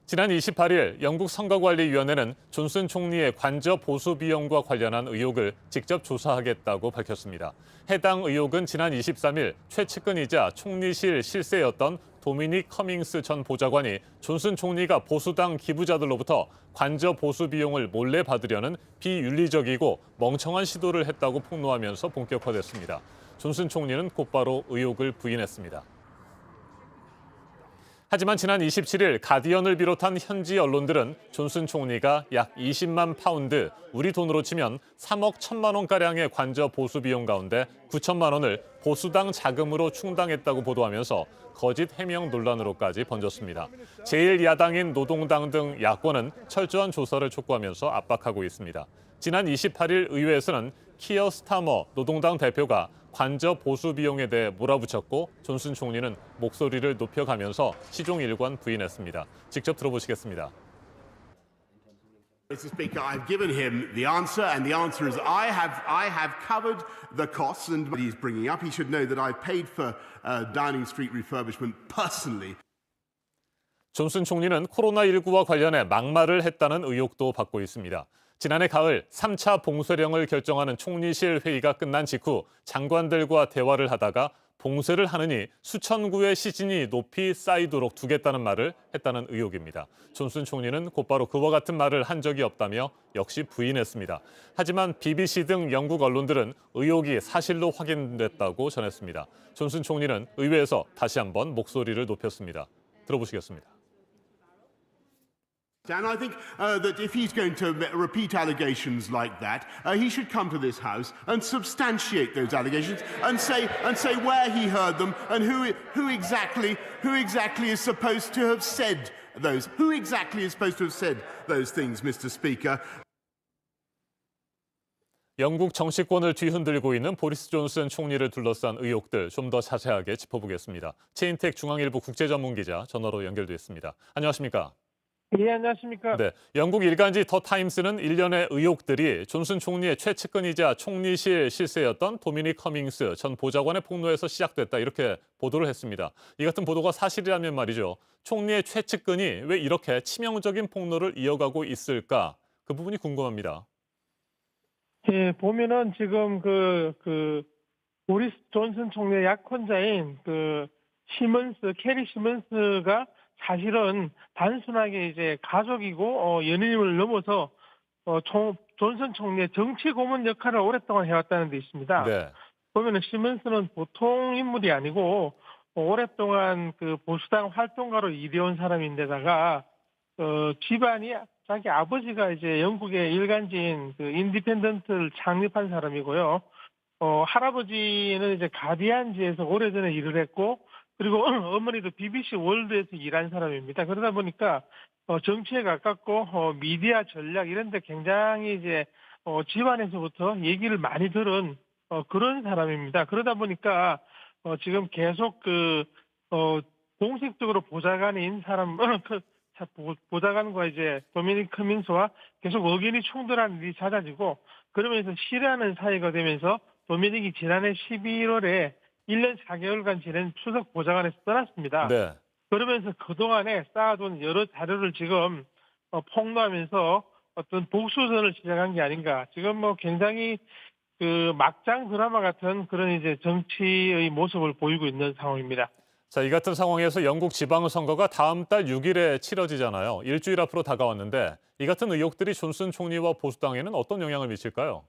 지난 28일 영국 선거관리위원회는 존슨 총리의 관저 보수 비용과 관련한 의혹을 직접 조사하겠다고 밝혔습니다. 해당 의혹은 지난 23일 최측근이자 총리실 실세였던 도미닉 커밍스 전 보좌관이 존슨 총리가 보수당 기부자들로부터 관저 보수 비용을 몰래 받으려는 비윤리적이고 멍청한 시도를 했다고 폭로하면서 본격화됐습니다. 존슨 총리는 곧바로 의혹을 부인했습니다. 하지만 지난 27일 가디언을 비롯한 현지 언론들은 존슨 총리가 약 20만 파운드, 우리 돈으로 치면 3억 1천만 원가량의 관저 보수 비용 가운데 9천만 원을 보수당 자금으로 충당했다고 보도하면서 거짓 해명 논란으로까지 번졌습니다. 제1야당인 노동당 등 야권은 철저한 조사를 촉구하면서 압박하고 있습니다. 지난 28일 의회에서는 키어 스타머 노동당 대표가 관저 보수 비용에 대해 몰아붙였고 존슨 총리는 목소리를 높여가면서 시종일관 부인했습니다. 직접 들어보시겠습니다. Mr. Speaker, I've given him the answer, and the answer is I have covered the costs, and he's bringing up. He should know that I paid for Downing Street refurbishment personally. 존슨 총리는 코로나19와 관련해 막말을 했다는 의혹도 받고 있습니다. 지난해 가을 3차 봉쇄령을 결정하는 총리실 회의가 끝난 직후 장관들과 대화를 하다가 봉쇄를 하느니 수천 구의 시신이 높이 쌓이도록 두겠다는 말을 했다는 의혹입니다. 존슨 총리는 곧바로 그와 같은 말을 한 적이 없다며 역시 부인했습니다. 하지만 BBC 등 영국 언론들은 의혹이 사실로 확인됐다고 전했습니다. 존슨 총리는 의회에서 다시 한번 목소리를 높였습니다. 들어보시겠습니다. And I think that if he's going to repeat allegations like that, he should come to this House and substantiate those allegations and say where he heard them and who exactly is supposed to have said those. Who exactly is supposed to have said those things, Mr. Speaker? 영국 정치권을 뒤흔들고 있는 보리스 존슨 총리를 둘러싼 의혹들 좀 더 자세하게 짚어보겠습니다. 최인택 중앙일보 국제전문기자 전화로 연결돼 있습니다. 안녕하십니까? 예, 안녕하십니까? 네, 영국 일간지 더 타임스는 일련의 의혹들이 존슨 총리의 최측근이자 총리실 실세였던 도미닉 커밍스 전 보좌관의 폭로에서 시작됐다 이렇게 보도를 했습니다. 이 같은 보도가 사실이라면 말이죠. 총리의 최측근이 왜 이렇게 치명적인 폭로를 이어가고 있을까? 그 부분이 궁금합니다. 예, 보면은 지금 그 보리스 존슨 총리의 약혼자인 캐리 시먼스가 사실은 단순하게 이제 가족이고 연인임을 넘어서 존슨 총리의 정치 고문 역할을 오랫동안 해왔다는 데 있습니다. 네. 보면은 시먼스는 보통 인물이 아니고 오랫동안 그 보수당 활동가로 일해온 사람인데다가 집안이 자기 아버지가 이제 영국의 일간지인 그 인디펜던트를 창립한 사람이고요. 할아버지는 이제 가디안지에서 오래전에 일을 했고 그리고 어머니도 BBC 월드에서 일한 사람입니다. 그러다 보니까 정치에 가깝고 미디어 전략 이런 데 굉장히 이제 집안에서부터 얘기를 많이 들은 그런 사람입니다. 그러다 보니까 지금 계속 공식적으로 보좌관인 사람, 보좌관과 이제 도미닉 커밍스와 계속 의견이 충돌하는 일이 잦아지고, 그러면서 싫어하는 사이가 되면서 도미닉이 지난해 11월에 1년 4개월간 지낸 수석 보좌관에서 떠났습니다. 네. 그러면서 그동안에 쌓아둔 여러 자료를 지금 폭로하면서 어떤 복수전을 시작한 게 아닌가. 지금 뭐 굉장히 그 막장 드라마 같은 그런 이제 정치의 모습을 보이고 있는 상황입니다. 자, 이 같은 상황에서 영국 지방선거가 다음 달 6일에 치러지잖아요. 일주일 앞으로 다가왔는데 이 같은 의혹들이 존슨 총리와 보수당에는 어떤 영향을 미칠까요?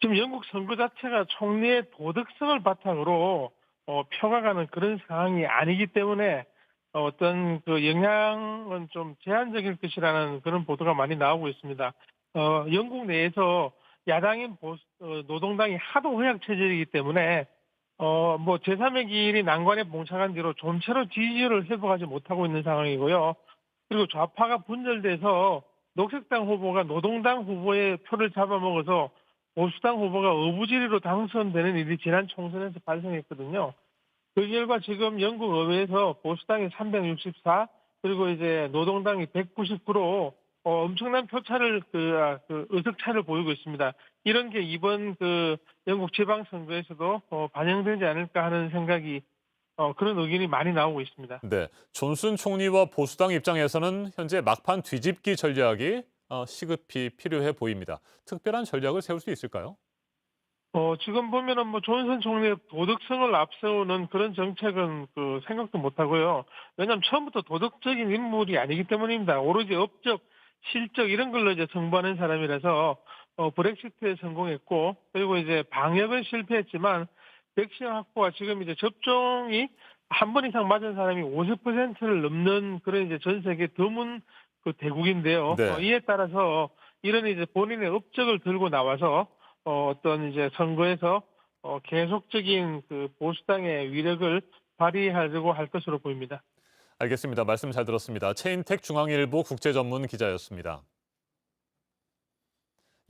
지금 영국 선거 자체가 총리의 도덕성을 바탕으로 평가가는 그런 상황이 아니기 때문에 어떤 그 영향은 좀 제한적일 것이라는 그런 보도가 많이 나오고 있습니다. 영국 내에서 야당인 노동당이 하도 허약 체제이기 때문에 뭐 제3의 길이 난관에 봉착한 뒤로 좀처럼 지지율을 회복하지 못하고 있는 상황이고요. 그리고 좌파가 분열돼서 녹색당 후보가 노동당 후보의 표를 잡아먹어서 보수당 후보가 어부지리로 당선되는 일이 지난 총선에서 발생했거든요. 그 결과 지금 영국 의회에서 보수당이 364, 그리고 이제 노동당이 199로 엄청난 표차를 의석차를 보이고 있습니다. 이런 게 이번 그 영국 지방선거에서도 반영되지 않을까 하는 생각이 그런 의견이 많이 나오고 있습니다. 네, 존슨 총리와 보수당 입장에서는 현재 막판 뒤집기 전략이 시급히 필요해 보입니다. 특별한 전략을 세울 수 있을까요? 지금 보면은 뭐 존슨 총리의 도덕성을 앞세우는 그런 정책은 생각도 못 하고요. 왜냐하면 처음부터 도덕적인 인물이 아니기 때문입니다. 오로지 업적, 실적 이런 걸로 이제 승부하는 사람이라서 브렉시트에 성공했고, 그리고 이제 방역은 실패했지만 백신 확보가 지금 이제 접종이 한 번 이상 맞은 사람이 50%를 넘는 그런 이제 전 세계 드문 그 대국인데요. 네. 이에 따라서 이런 이제 본인의 업적을 들고 나와서 어떤 이제 선거에서 계속적인 그 보수당의 위력을 발휘하려고 할 것으로 보입니다. 알겠습니다. 말씀 잘 들었습니다. 최인택 중앙일보 국제전문 기자였습니다.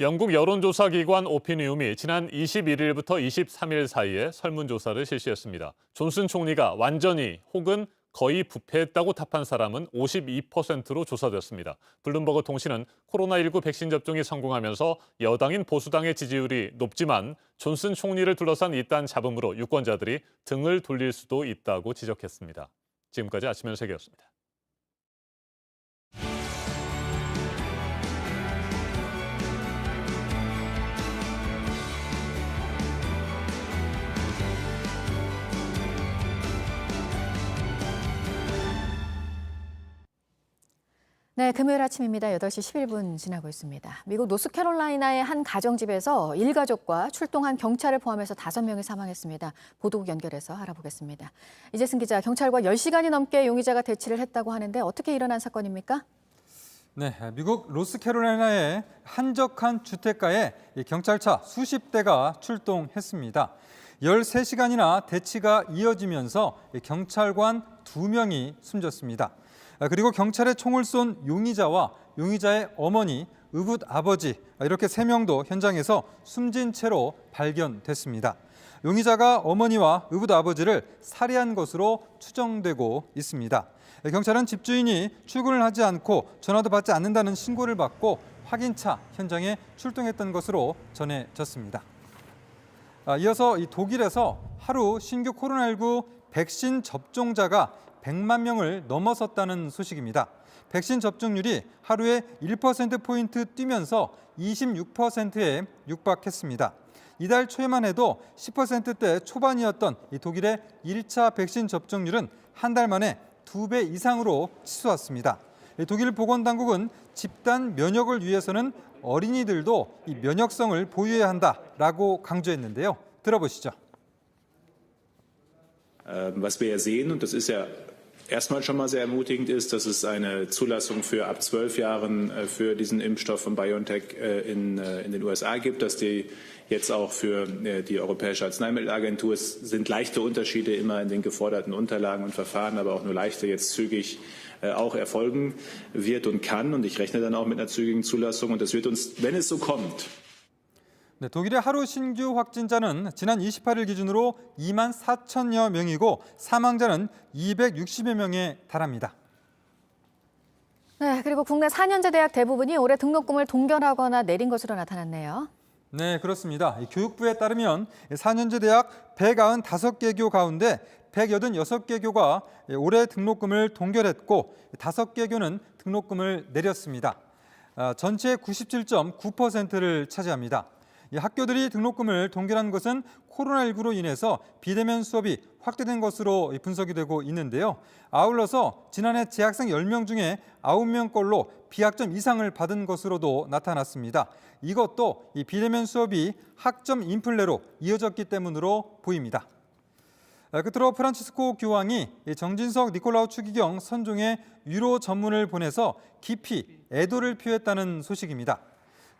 영국 여론조사 기관 오피니움이 지난 21일부터 23일 사이에 설문조사를 실시했습니다. 존슨 총리가 완전히 혹은 거의 부패했다고 답한 사람은 52%로 조사됐습니다. 블룸버그 통신은 코로나19 백신 접종이 성공하면서 여당인 보수당의 지지율이 높지만 존슨 총리를 둘러싼 이딴 잡음으로 유권자들이 등을 돌릴 수도 있다고 지적했습니다. 지금까지 아침 현세계였습니다. 네, 금요일 아침입니다. 8시 11분 지나고 있습니다. 미국 노스캐롤라이나의 한 가정집에서 일가족과 출동한 경찰을 포함해서 5명이 사망했습니다. 보도국 연결해서 알아보겠습니다. 이재승 기자, 경찰과 10시간이 넘게 용의자가 대치를 했다고 하는데 어떻게 일어난 사건입니까? 네, 미국 노스캐롤라이나의 한적한 주택가에 경찰차 수십 대가 출동했습니다. 13시간이나 대치가 이어지면서 경찰관 2명이 숨졌습니다. 그리고 경찰에 총을 쏜 용의자와 용의자의 어머니, 의붓 아버지 이렇게 3명도 현장에서 숨진 채로 발견됐습니다. 용의자가 어머니와 의붓 아버지를 살해한 것으로 추정되고 있습니다. 경찰은 집주인이 출근을 하지 않고 전화도 받지 않는다는 신고를 받고 확인차 현장에 출동했던 것으로 전해졌습니다. 이어서 독일에서 하루 신규 코로나19 백신 접종자가 100만 명을 넘어섰다는 소식입니다. 백신 접종률이 하루에 1%포인트 뛰면서 26%에 육박했습니다. 이달 초에만 해도 10%대 초반이었던 독일의 1차 백신 접종률은 한 달 만에 2배 이상으로 치솟았습니다. 독일 보건당국은 집단 면역을 위해서는 어린이들도 이 면역성을 보유해야 한다라고 강조했는데요. 들어보시죠. Was wir sehen, und das ist ja erstmal schon mal sehr ermutigend, ist, dass es eine Zulassung für ab 12 Jahren für diesen Impfstoff von BioNTech in den USA gibt, dass die jetzt auch für die Europäische Arzneimittelagentur, es sind leichte Unterschiede immer in den geforderten Unterlagen und Verfahren, aber auch nur leichte, jetzt zügig auch erfolgen wird und kann. Und ich rechne dann auch mit einer zügigen Zulassung. Und das wird uns, wenn es so kommt. 네, 독일의 하루 신규 확진자는 지난 28일 기준으로 2만 4천여 명이고 사망자는 260여 명에 달합니다. 네, 그리고 국내 4년제 대학 대부분이 올해 등록금을 동결하거나 내린 것으로 나타났네요. 네, 그렇습니다. 교육부에 따르면 4년제 대학 195개 가운데 186개 교가 올해 등록금을 동결했고 5개 교는 등록금을 내렸습니다. 전체의 97.9%를 차지합니다. 학교들이 등록금을 동결한 것은 코로나19로 인해서 비대면 수업이 확대된 것으로 분석이 되고 있는데요. 아울러서 지난해 재학생 10명 중에 9명꼴로 비학점 이상을 받은 것으로도 나타났습니다. 이것도 이 비대면 수업이 학점 인플레로 이어졌기 때문으로 보입니다. 끝으로 프란치스코 교황이 정진석 니콜라우 추기경 선종의 위로 전문을 보내서 깊이 애도를 표했다는 소식입니다.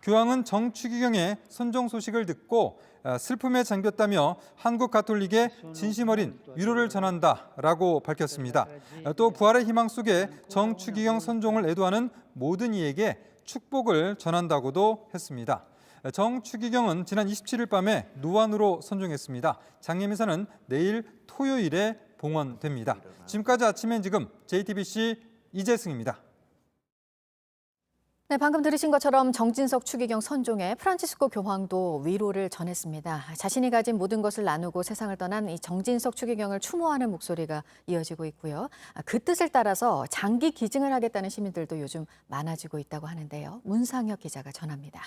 교황은 정 추기경의 선종 소식을 듣고 슬픔에 잠겼다며 한국 가톨릭에 진심 어린 위로를 전한다라고 밝혔습니다. 또 부활의 희망 속에 정 추기경 선종을 애도하는 모든 이에게 축복을 전한다고도 했습니다. 정 추기경은 지난 27일 밤에 노안으로 선종했습니다. 장례미사는 내일 토요일에 봉헌됩니다. 지금까지 아침엔 지금 JTBC 이재승입니다. 네, 방금 들으신 것처럼 정진석 추기경 선종에 프란치스코 교황도 위로를 전했습니다. 자신이 가진 모든 것을 나누고 세상을 떠난 이 정진석 추기경을 추모하는 목소리가 이어지고 있고요. 그 뜻을 따라서 장기 기증을 하겠다는 시민들도 요즘 많아지고 있다고 하는데요. 문상혁 기자가 전합니다.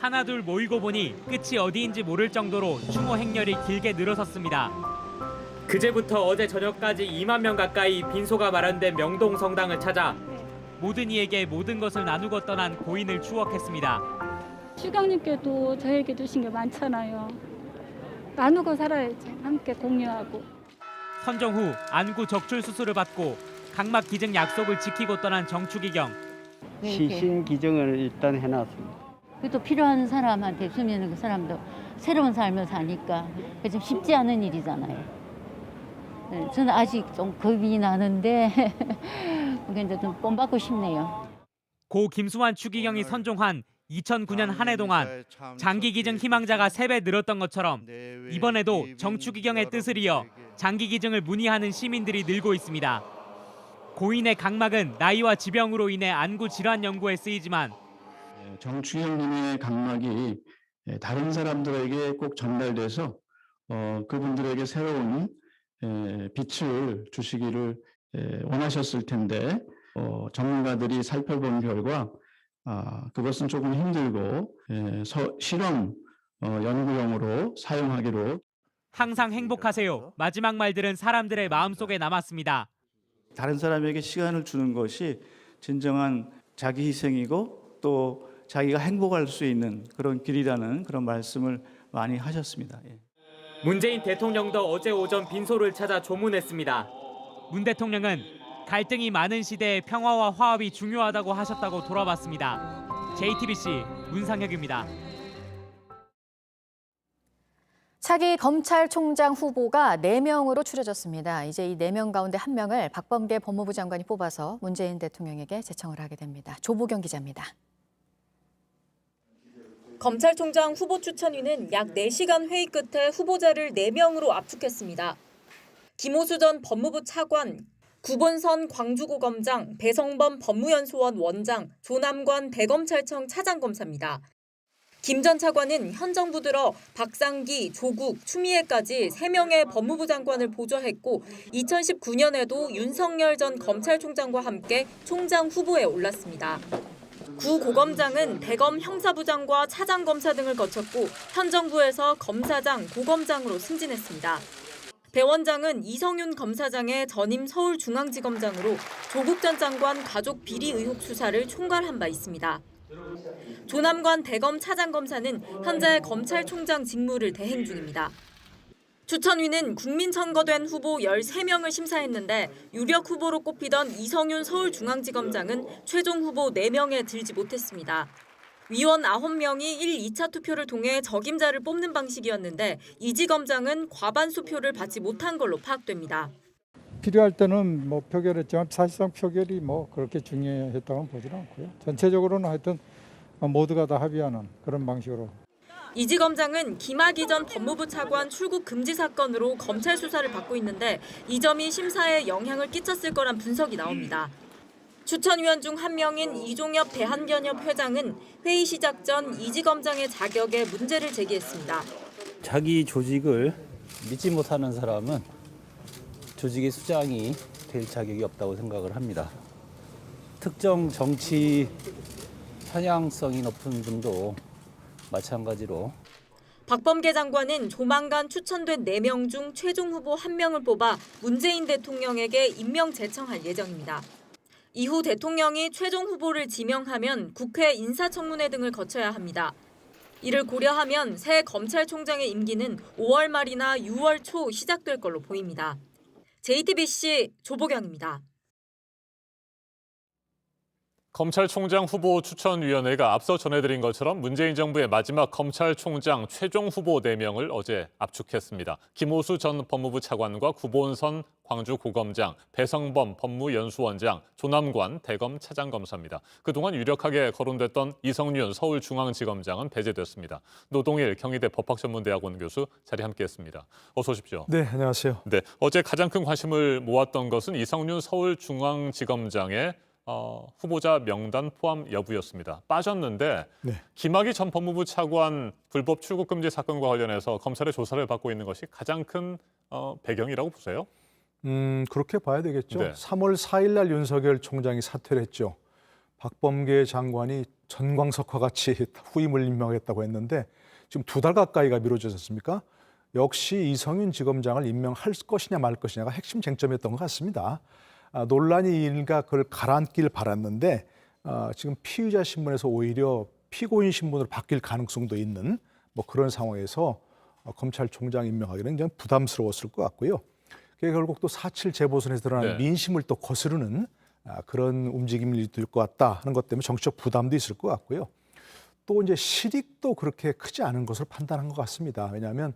하나둘 모이고 보니 끝이 어디인지 모를 정도로 추모 행렬이 길게 늘어섰습니다. 그제부터 어제 저녁까지 2만 명 가까이 빈소가 마련된 명동 성당을 찾아 모든 이에게 모든 것을 나누고 떠난 고인을 추억했습니다. 추경님께도 저에게 주신 게 많잖아요. 나누고 살아야죠. 함께 공유하고. 선종 후 안구 적출 수술을 받고 각막 기증 약속을 지키고 떠난 정추기경. 시신 기증을 일단 해놨습니다. 그래도 필요한 사람한테 주면 그 사람도 새로운 삶을 사니까 좀 쉽지 않은 일이잖아요. 네, 저는 아직 좀 겁이 나는데 근데 좀 본받고 싶네요. 고 김수환 추기경이 선종한 2009년 한 해 동안 장기 기증 희망자가 3배 늘었던 것처럼 이번에도 정 추기경의 뜻을 이어 장기 기증을 문의하는 시민들이 늘고 있습니다. 고인의 각막은 나이와 지병으로 인해 안구 질환 연구에 쓰이지만 정 추기경님의 각막이 다른 사람들에게 꼭 전달돼서 그분들에게 새로운 빛을 주시기를 원하셨을 텐데 전문가들이 살펴본 결과 그것은 조금 힘들고 실험 연구용으로 사용하기로. 항상 행복하세요. 마지막 말들은 사람들의 마음속에 남았습니다. 다른 사람에게 시간을 주는 것이 진정한 자기 희생이고 또 자기가 행복할 수 있는 그런 길이라는 그런 말씀을 많이 하셨습니다. 문재인 대통령도 어제 오전 빈소를 찾아 조문했습니다. 문 대통령은 갈등이 많은 시대에 평화와 화합이 중요하다고 하셨다고 돌아봤습니다. JTBC 문상혁입니다. 차기 검찰총장 후보가 4명으로 추려졌습니다. 이제 이 4명 가운데 1명을 박범계 법무부 장관이 뽑아서 문재인 대통령에게 제청을 하게 됩니다. 조보경 기자입니다. 검찰총장 후보 추천위는 약 4시간 회의 끝에 후보자를 4명으로 압축했습니다. 김호수 전 법무부 차관, 구본선 광주고검장, 배성범 법무연수원 원장, 조남관 대검찰청 차장검사입니다. 김 전 차관은 현 정부 들어 박상기, 조국, 추미애까지 3명의 법무부 장관을 보좌했고 2019년에도 윤석열 전 검찰총장과 함께 총장 후보에 올랐습니다. 구 고검장은 대검 형사부장과 차장검사 등을 거쳤고 현 정부에서 검사장, 고검장으로 승진했습니다. 배 원장은 이성윤 검사장의 전임 서울중앙지검장으로 조국 전 장관 가족 비리 의혹 수사를 총괄한 바 있습니다. 조남관 대검 차장검사는 현재 검찰총장 직무를 대행 중입니다. 추천위는 국민 선거된 후보 13명을 심사했는데 유력 후보로 꼽히던 이성윤 서울중앙지검장은 최종 후보 4명에 들지 못했습니다. 위원 9명이 1, 2차 투표를 통해 적임자를 뽑는 방식이었는데 이 지검장은 과반수 표를 받지 못한 걸로 파악됩니다. 필요할 때는 표결했지만 사실상 표결이 그렇게 중요했다고는 보지는 않고요. 전체적으로는 하여튼 모두가 다 합의하는 그런 방식으로. 이지 검장은 김학의 전 법무부 차관 출국 금지 사건으로 검찰 수사를 받고 있는데 이 점이 심사에 영향을 끼쳤을 거란 분석이 나옵니다. 추천위원 중 한 명인 이종엽 대한변협 회장은 회의 시작 전 이지 검장의 자격에 문제를 제기했습니다. 자기 조직을 믿지 못하는 사람은 조직의 수장이 될 자격이 없다고 생각을 합니다. 특정 정치 편향성이 높은 분도 마찬가지로. 박범계 장관은 조만간 추천된 4명 중 최종 후보 1명을 뽑아 문재인 대통령에게 임명 제청할 예정입니다. 이후 대통령이 최종 후보를 지명하면 국회 인사청문회 등을 거쳐야 합니다. 이를 고려하면 새 검찰총장의 임기는 5월 말이나 6월 초 시작될 걸로 보입니다. JTBC 조보경입니다. 검찰총장 후보 추천위원회가 앞서 전해드린 것처럼 문재인 정부의 마지막 검찰총장 최종 후보 4명을 어제 압축했습니다. 김호수 전 법무부 차관과 구본선 광주고검장, 배성범 법무연수원장, 조남관 대검 차장검사입니다. 그동안 유력하게 거론됐던 이성윤 서울중앙지검장은 배제됐습니다. 노동일 경희대 법학전문대학원 교수 자리 함께했습니다. 어서 오십시오. 네, 안녕하세요. 네, 어제 가장 큰 관심을 모았던 것은 이성윤 서울중앙지검장의 후보자 명단 포함 여부였습니다. 빠졌는데 네. 김학의 전 법무부 차관 불법 출국 금지 사건과 관련해서 검찰의 조사를 받고 있는 것이 가장 큰 배경이라고 보세요? 그렇게 봐야 되겠죠. 네. 3월 4일 날 윤석열 총장이 사퇴를 했죠. 박범계 장관이 전광석과 같이 후임을 임명했다고 했는데 지금 2달 가까이가 미뤄지지 않습니까? 역시 이성윤 지검장을 임명할 것이냐 말 것이냐가 핵심 쟁점이었던 것 같습니다. 논란이 일가 그걸 가라앉길 바랐는데 지금 피의자 신분에서 오히려 피고인 신분으로 바뀔 가능성도 있는 뭐 그런 상황에서 검찰총장 임명하기는 좀 부담스러웠을 것 같고요. 그게 결국 또 4.7 재보선에서 드러난 민심을 또 거스르는 그런 움직임이 될 것 같다 하는 것 때문에 정치적 부담도 있을 것 같고요. 또 이제 실익도 그렇게 크지 않은 것으로 판단한 것 같습니다. 왜냐하면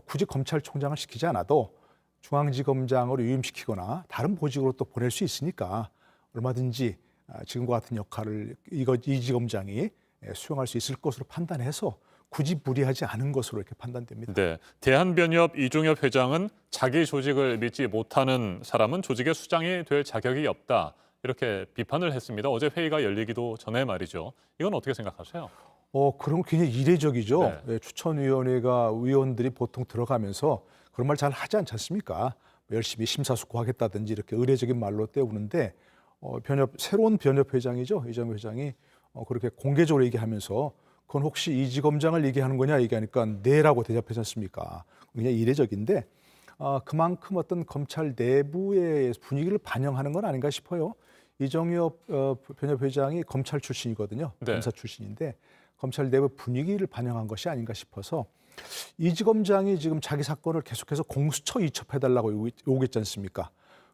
굳이 검찰총장을 시키지 않아도 중앙지검장으로 유임시키거나 다른 보직으로 또 보낼 수 있으니까 얼마든지 지금과 같은 역할을 이 지검장이 수행할 수 있을 것으로 판단해서 굳이 무리하지 않은 것으로 이렇게 판단됩니다. 네, 대한변협 이종엽 회장은 자기 조직을 믿지 못하는 사람은 조직의 수장이 될 자격이 없다. 이렇게 비판을 했습니다. 어제 회의가 열리기도 전에 말이죠. 이건 어떻게 생각하세요? 그런 게 굉장히 이례적이죠. 네. 네, 추천위원회가 위원들이 보통 들어가면서 그런 말 잘 하지 않지 않습니까? 열심히 심사숙고하겠다든지 이렇게 의례적인 말로 때우는데 새로운 변협 회장이죠. 이정엽 회장이 그렇게 공개적으로 얘기하면서 그건 혹시 이지검장을 얘기하는 거냐 얘기하니까 네라고 대답하지 않습니까? 굉장히 이례적인데 그만큼 어떤 검찰 내부의 분위기를 반영하는 건 아닌가 싶어요. 이정엽 변협 회장이 검찰 출신이거든요. 네. 검사 출신인데 검찰 내부 분위기를 반영한 것이 아닌가 싶어서 이 지검장이 지금 자기 사건을 계속해서 공수처 이첩해달라고 요구했지 않습니까?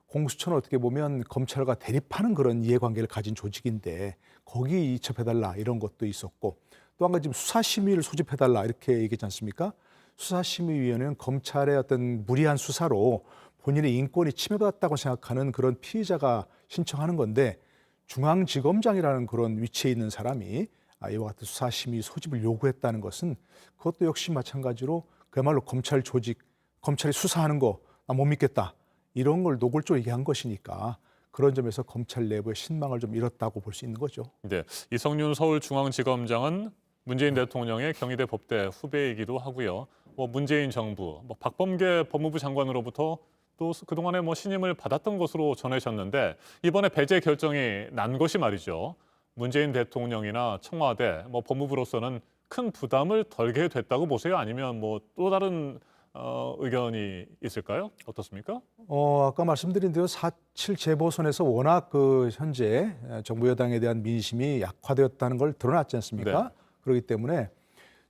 공수처는 어떻게 보면 검찰과 대립하는 그런 이해관계를 가진 조직인데 거기 이첩해달라 이런 것도 있었고 또 한 가지 지금 수사심의를 소집해달라 이렇게 얘기했지 않습니까? 수사심의위원회는 검찰의 어떤 무리한 수사로 본인의 인권이 침해받았다고 생각하는 그런 피의자가 신청하는 건데 중앙지검장이라는 그런 위치에 있는 사람이 이와 같은 수사심의 소집을 요구했다는 것은 그것도 역시 마찬가지로 그야말로 검찰 조직, 검찰이 수사하는 거 나 못 믿겠다 이런 걸 노골적으로 얘기한 것이니까 그런 점에서 검찰 내부의 신망을 좀 잃었다고 볼 수 있는 거죠. 네, 이성윤 서울중앙지검장은 문재인 대통령의 경희대 법대 후배이기도 하고요. 문재인 정부, 박범계 법무부 장관으로부터 또 그동안에 신임을 받았던 것으로 전해졌는데 이번에 배제 결정이 난 것이 말이죠. 문재인 대통령이나 청와대, 법무부로서는 큰 부담을 덜게 됐다고 보세요? 아니면 또 다른 의견이 있을까요? 어떻습니까? 아까 말씀드린 대로 4.7 재보선에서 워낙 현재 정부 여당에 대한 민심이 약화되었다는 걸 드러났지 않습니까? 네. 그렇기 때문에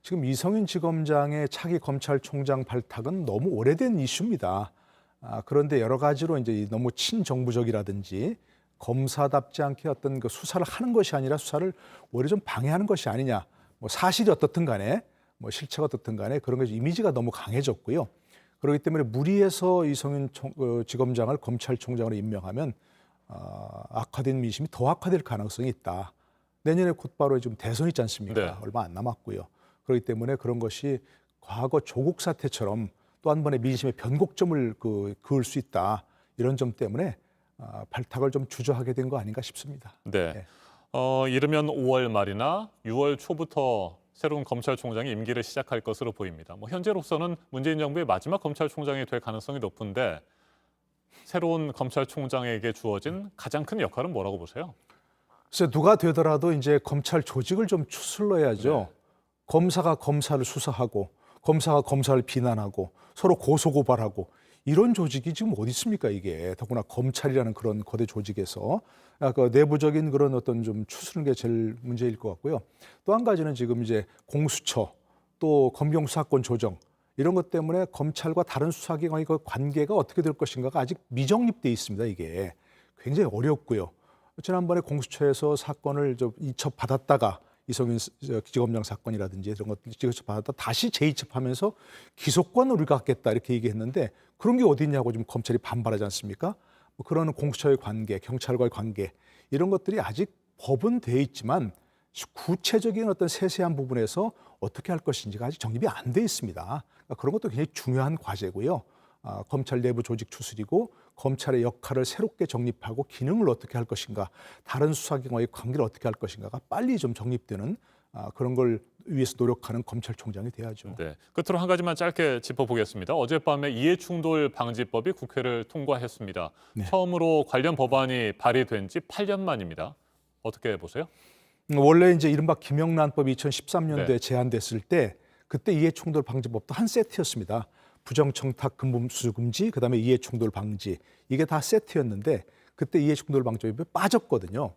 지금 이성윤 지검장의 차기 검찰총장 발탁은 너무 오래된 이슈입니다. 그런데 여러 가지로 이제 너무 친정부적이라든지 검사답지 않게 어떤 수사를 하는 것이 아니라 수사를 오히려 좀 방해하는 것이 아니냐. 사실이 어떻든 간에 실체가 어떻든 간에 그런 게 이미지가 너무 강해졌고요. 그렇기 때문에 무리해서 이성윤 지검장을 검찰총장으로 임명하면 악화된 민심이 더 악화될 가능성이 있다. 내년에 곧바로 좀 대선이 있지 않습니까? 네. 얼마 안 남았고요. 그렇기 때문에 그런 것이 과거 조국 사태처럼 또 한 번의 민심의 변곡점을 그을 수 있다. 이런 점 때문에 발탁을 좀 주저하게 된 거 아닌가 싶습니다. 네. 이르면 5월 말이나 6월 초부터 새로운 검찰총장이 임기를 시작할 것으로 보입니다. 현재로서는 문재인 정부의 마지막 검찰총장이 될 가능성이 높은데 새로운 검찰총장에게 주어진 가장 큰 역할은 뭐라고 보세요? 그래서 누가 되더라도 이제 검찰 조직을 좀 추슬러야죠. 네. 검사가 검사를 수사하고 검사가 검사를 비난하고 서로 고소고발하고 이런 조직이 지금 어디 있습니까, 이게. 더구나 검찰이라는 그런 거대 조직에서 그 내부적인 그런 어떤 좀 추스르는 게 제일 문제일 것 같고요. 또 한 가지는 지금 이제 공수처 또 검경 수사권 조정 이런 것 때문에 검찰과 다른 수사기관의 그 관계가 어떻게 될 것인가가 아직 미정립돼 있습니다, 이게. 굉장히 어렵고요. 지난번에 공수처에서 사건을 좀 이첩받았다가 이성윤 기지검장 사건이라든지 이런 것들 이첩받았다 다시 재이첩하면서 기소권을 우리가 갖겠다 이렇게 얘기했는데 그런 게 어디 있냐고 지금 검찰이 반발하지 않습니까? 그런 공수처의 관계, 경찰과의 관계 이런 것들이 아직 법은 돼 있지만 구체적인 어떤 세세한 부분에서 어떻게 할 것인지가 아직 정립이 안 돼 있습니다. 그러니까 그런 것도 굉장히 중요한 과제고요. 검찰 내부 조직 추스리고 검찰의 역할을 새롭게 정립하고 기능을 어떻게 할 것인가, 다른 수사기관과의 관계를 어떻게 할 것인가가 빨리 좀 정립되는 그런 걸 위해서 노력하는 검찰총장이 돼야죠. 네. 끝으로 한 가지만 짧게 짚어보겠습니다. 어젯밤에 이해충돌 방지법이 국회를 통과했습니다. 네. 처음으로 관련 법안이 발의된 지 8년 만입니다. 어떻게 보세요? 원래 이제 이른바 김영란법이 2013년도에 네. 제안됐을 때 그때 이해충돌 방지법도 한 세트였습니다. 부정청탁 금품수수 금지, 그다음에 이해충돌 방지 이게 다 세트였는데 그때 이해충돌 방지법이 빠졌거든요.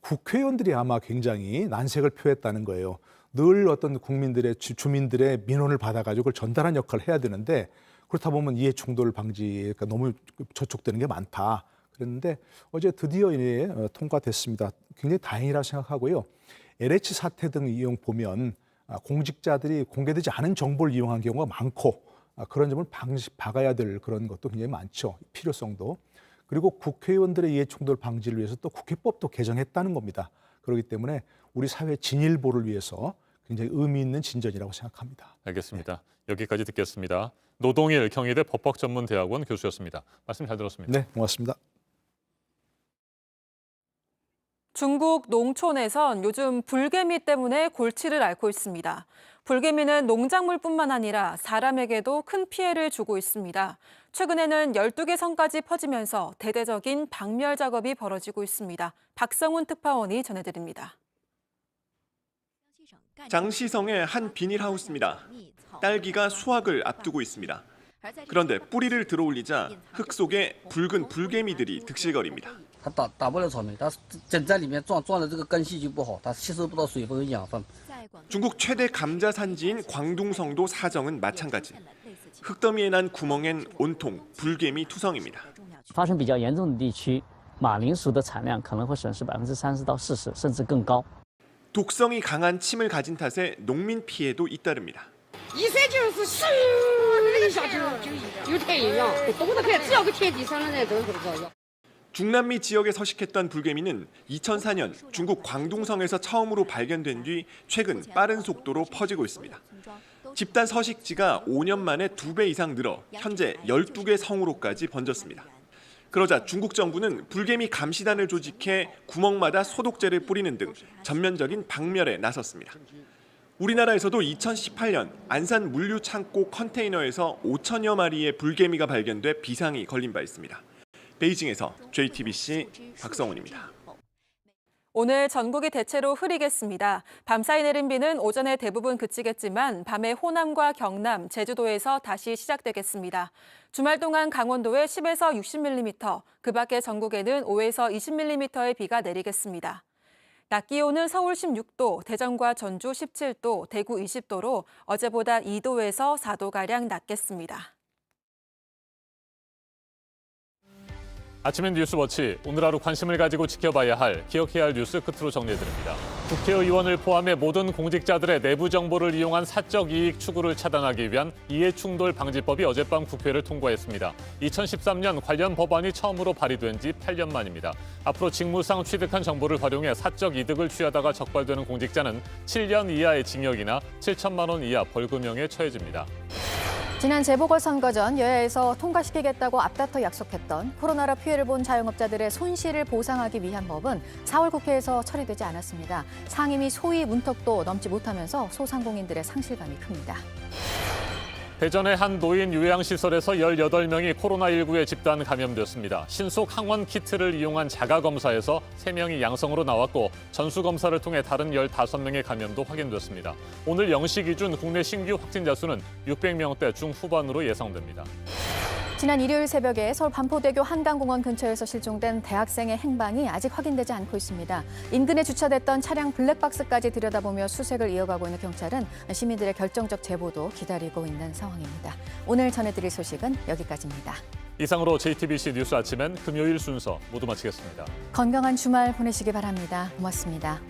국회의원들이 아마 굉장히 난색을 표했다는 거예요. 늘 어떤 국민들의 주민들의 민원을 받아가지고 그걸 전달한 역할을 해야 되는데 그렇다 보면 이해충돌 방지가 너무 저촉되는 게 많다. 그랬는데 어제 드디어 이제 통과됐습니다. 굉장히 다행이라 생각하고요. LH 사태 등 이용 보면 공직자들이 공개되지 않은 정보를 이용한 경우가 많고 그런 점을 박아야 될 그런 것도 굉장히 많죠. 필요성도. 그리고 국회의원들의 이해충돌 방지를 위해서 또 국회법도 개정했다는 겁니다. 그렇기 때문에 우리 사회 진일보를 위해서 굉장히 의미 있는 진전이라고 생각합니다. 알겠습니다. 여기까지 듣겠습니다. 노동일 경희대 법학전문대학원 교수였습니다. 말씀 잘 들었습니다. 네, 고맙습니다. 중국 농촌에선 요즘 불개미 때문에 골치를 앓고 있습니다. 불개미는 농작물뿐만 아니라 사람에게도 큰 피해를 주고 있습니다. 최근에는 12개 성까지 퍼지면서 대대적인 박멸 작업이 벌어지고 있습니다. 박성훈 특파원이 전해드립니다. 장시성의 한 비닐하우스입니다. 딸기가 수확을 앞두고 있습니다. 그런데 뿌리를 들어올리자 흙 속에 붉은 불개미들이 득실거립니다. 중국 최대 감자 산지인 광둥성도 사정은 마찬가지. 흙더미에 난 구멍엔 온통 불개미 투성입니다. 发生比较严重的地区，马铃薯的产量可能会损失30%到40%，甚至更高。 독성이 강한 침을 가진 탓에 농민 피해도 잇따릅니다. 一塞就是咻一下就有太阳，懂得快，只要个天地上的人都是这样。 중남미 지역에 서식했던 불개미는 2004년 중국 광둥성에서 처음으로 발견된 뒤 최근 빠른 속도로 퍼지고 있습니다. 집단 서식지가 5년 만에 2배 이상 늘어 현재 12개 성으로까지 번졌습니다. 그러자 중국 정부는 불개미 감시단을 조직해 구멍마다 소독제를 뿌리는 등 전면적인 박멸에 나섰습니다. 우리나라에서도 2018년 안산 물류 창고 컨테이너에서 5천여 마리의 불개미가 발견돼 비상이 걸린 바 있습니다. 베이징에서 JTBC 박성훈입니다. 오늘 전국이 대체로 흐리겠습니다. 밤사이 내린 비는 오전에 대부분 그치겠지만 밤에 호남과 경남, 제주도에서 다시 시작되겠습니다. 주말 동안 강원도에 10에서 60mm, 그 밖에 전국에는 5에서 20mm의 비가 내리겠습니다. 낮 기온은 서울 16도, 대전과 전주 17도, 대구 20도로 어제보다 2도에서 4도가량 낮겠습니다. 아침엔 뉴스워치, 오늘 하루 관심을 가지고 지켜봐야 할, 기억해야 할 뉴스 끝으로 정리해드립니다. 국회의원을 포함해 모든 공직자들의 내부 정보를 이용한 사적 이익 추구를 차단하기 위한 이해충돌 방지법이 어젯밤 국회를 통과했습니다. 2013년 관련 법안이 처음으로 발의된 지 8년 만입니다. 앞으로 직무상 취득한 정보를 활용해 사적 이득을 취하다가 적발되는 공직자는 7년 이하의 징역이나 7천만 원 이하 벌금형에 처해집니다. 지난 재보궐선거 전 여야에서 통과시키겠다고 앞다퉈 약속했던 코로나로 피해를 본 자영업자들의 손실을 보상하기 위한 법은 4월 국회에서 처리되지 않았습니다. 상임위 소위 문턱도 넘지 못하면서 소상공인들의 상실감이 큽니다. 대전의 한 노인 요양시설에서 18명이 코로나19에 집단 감염됐습니다. 신속 항원 키트를 이용한 자가검사에서 3명이 양성으로 나왔고 전수검사를 통해 다른 15명의 감염도 확인됐습니다. 오늘 0시 기준 국내 신규 확진자 수는 600명대 중후반으로 예상됩니다. 지난 일요일 새벽에 서울 반포대교 한강공원 근처에서 실종된 대학생의 행방이 아직 확인되지 않고 있습니다. 인근에 주차됐던 차량 블랙박스까지 들여다보며 수색을 이어가고 있는 경찰은 시민들의 결정적 제보도 기다리고 있는 상황입니다. 오늘 전해드릴 소식은 여기까지입니다. 이상으로 JTBC 뉴스 아침엔 금요일 순서 모두 마치겠습니다. 건강한 주말 보내시기 바랍니다. 고맙습니다.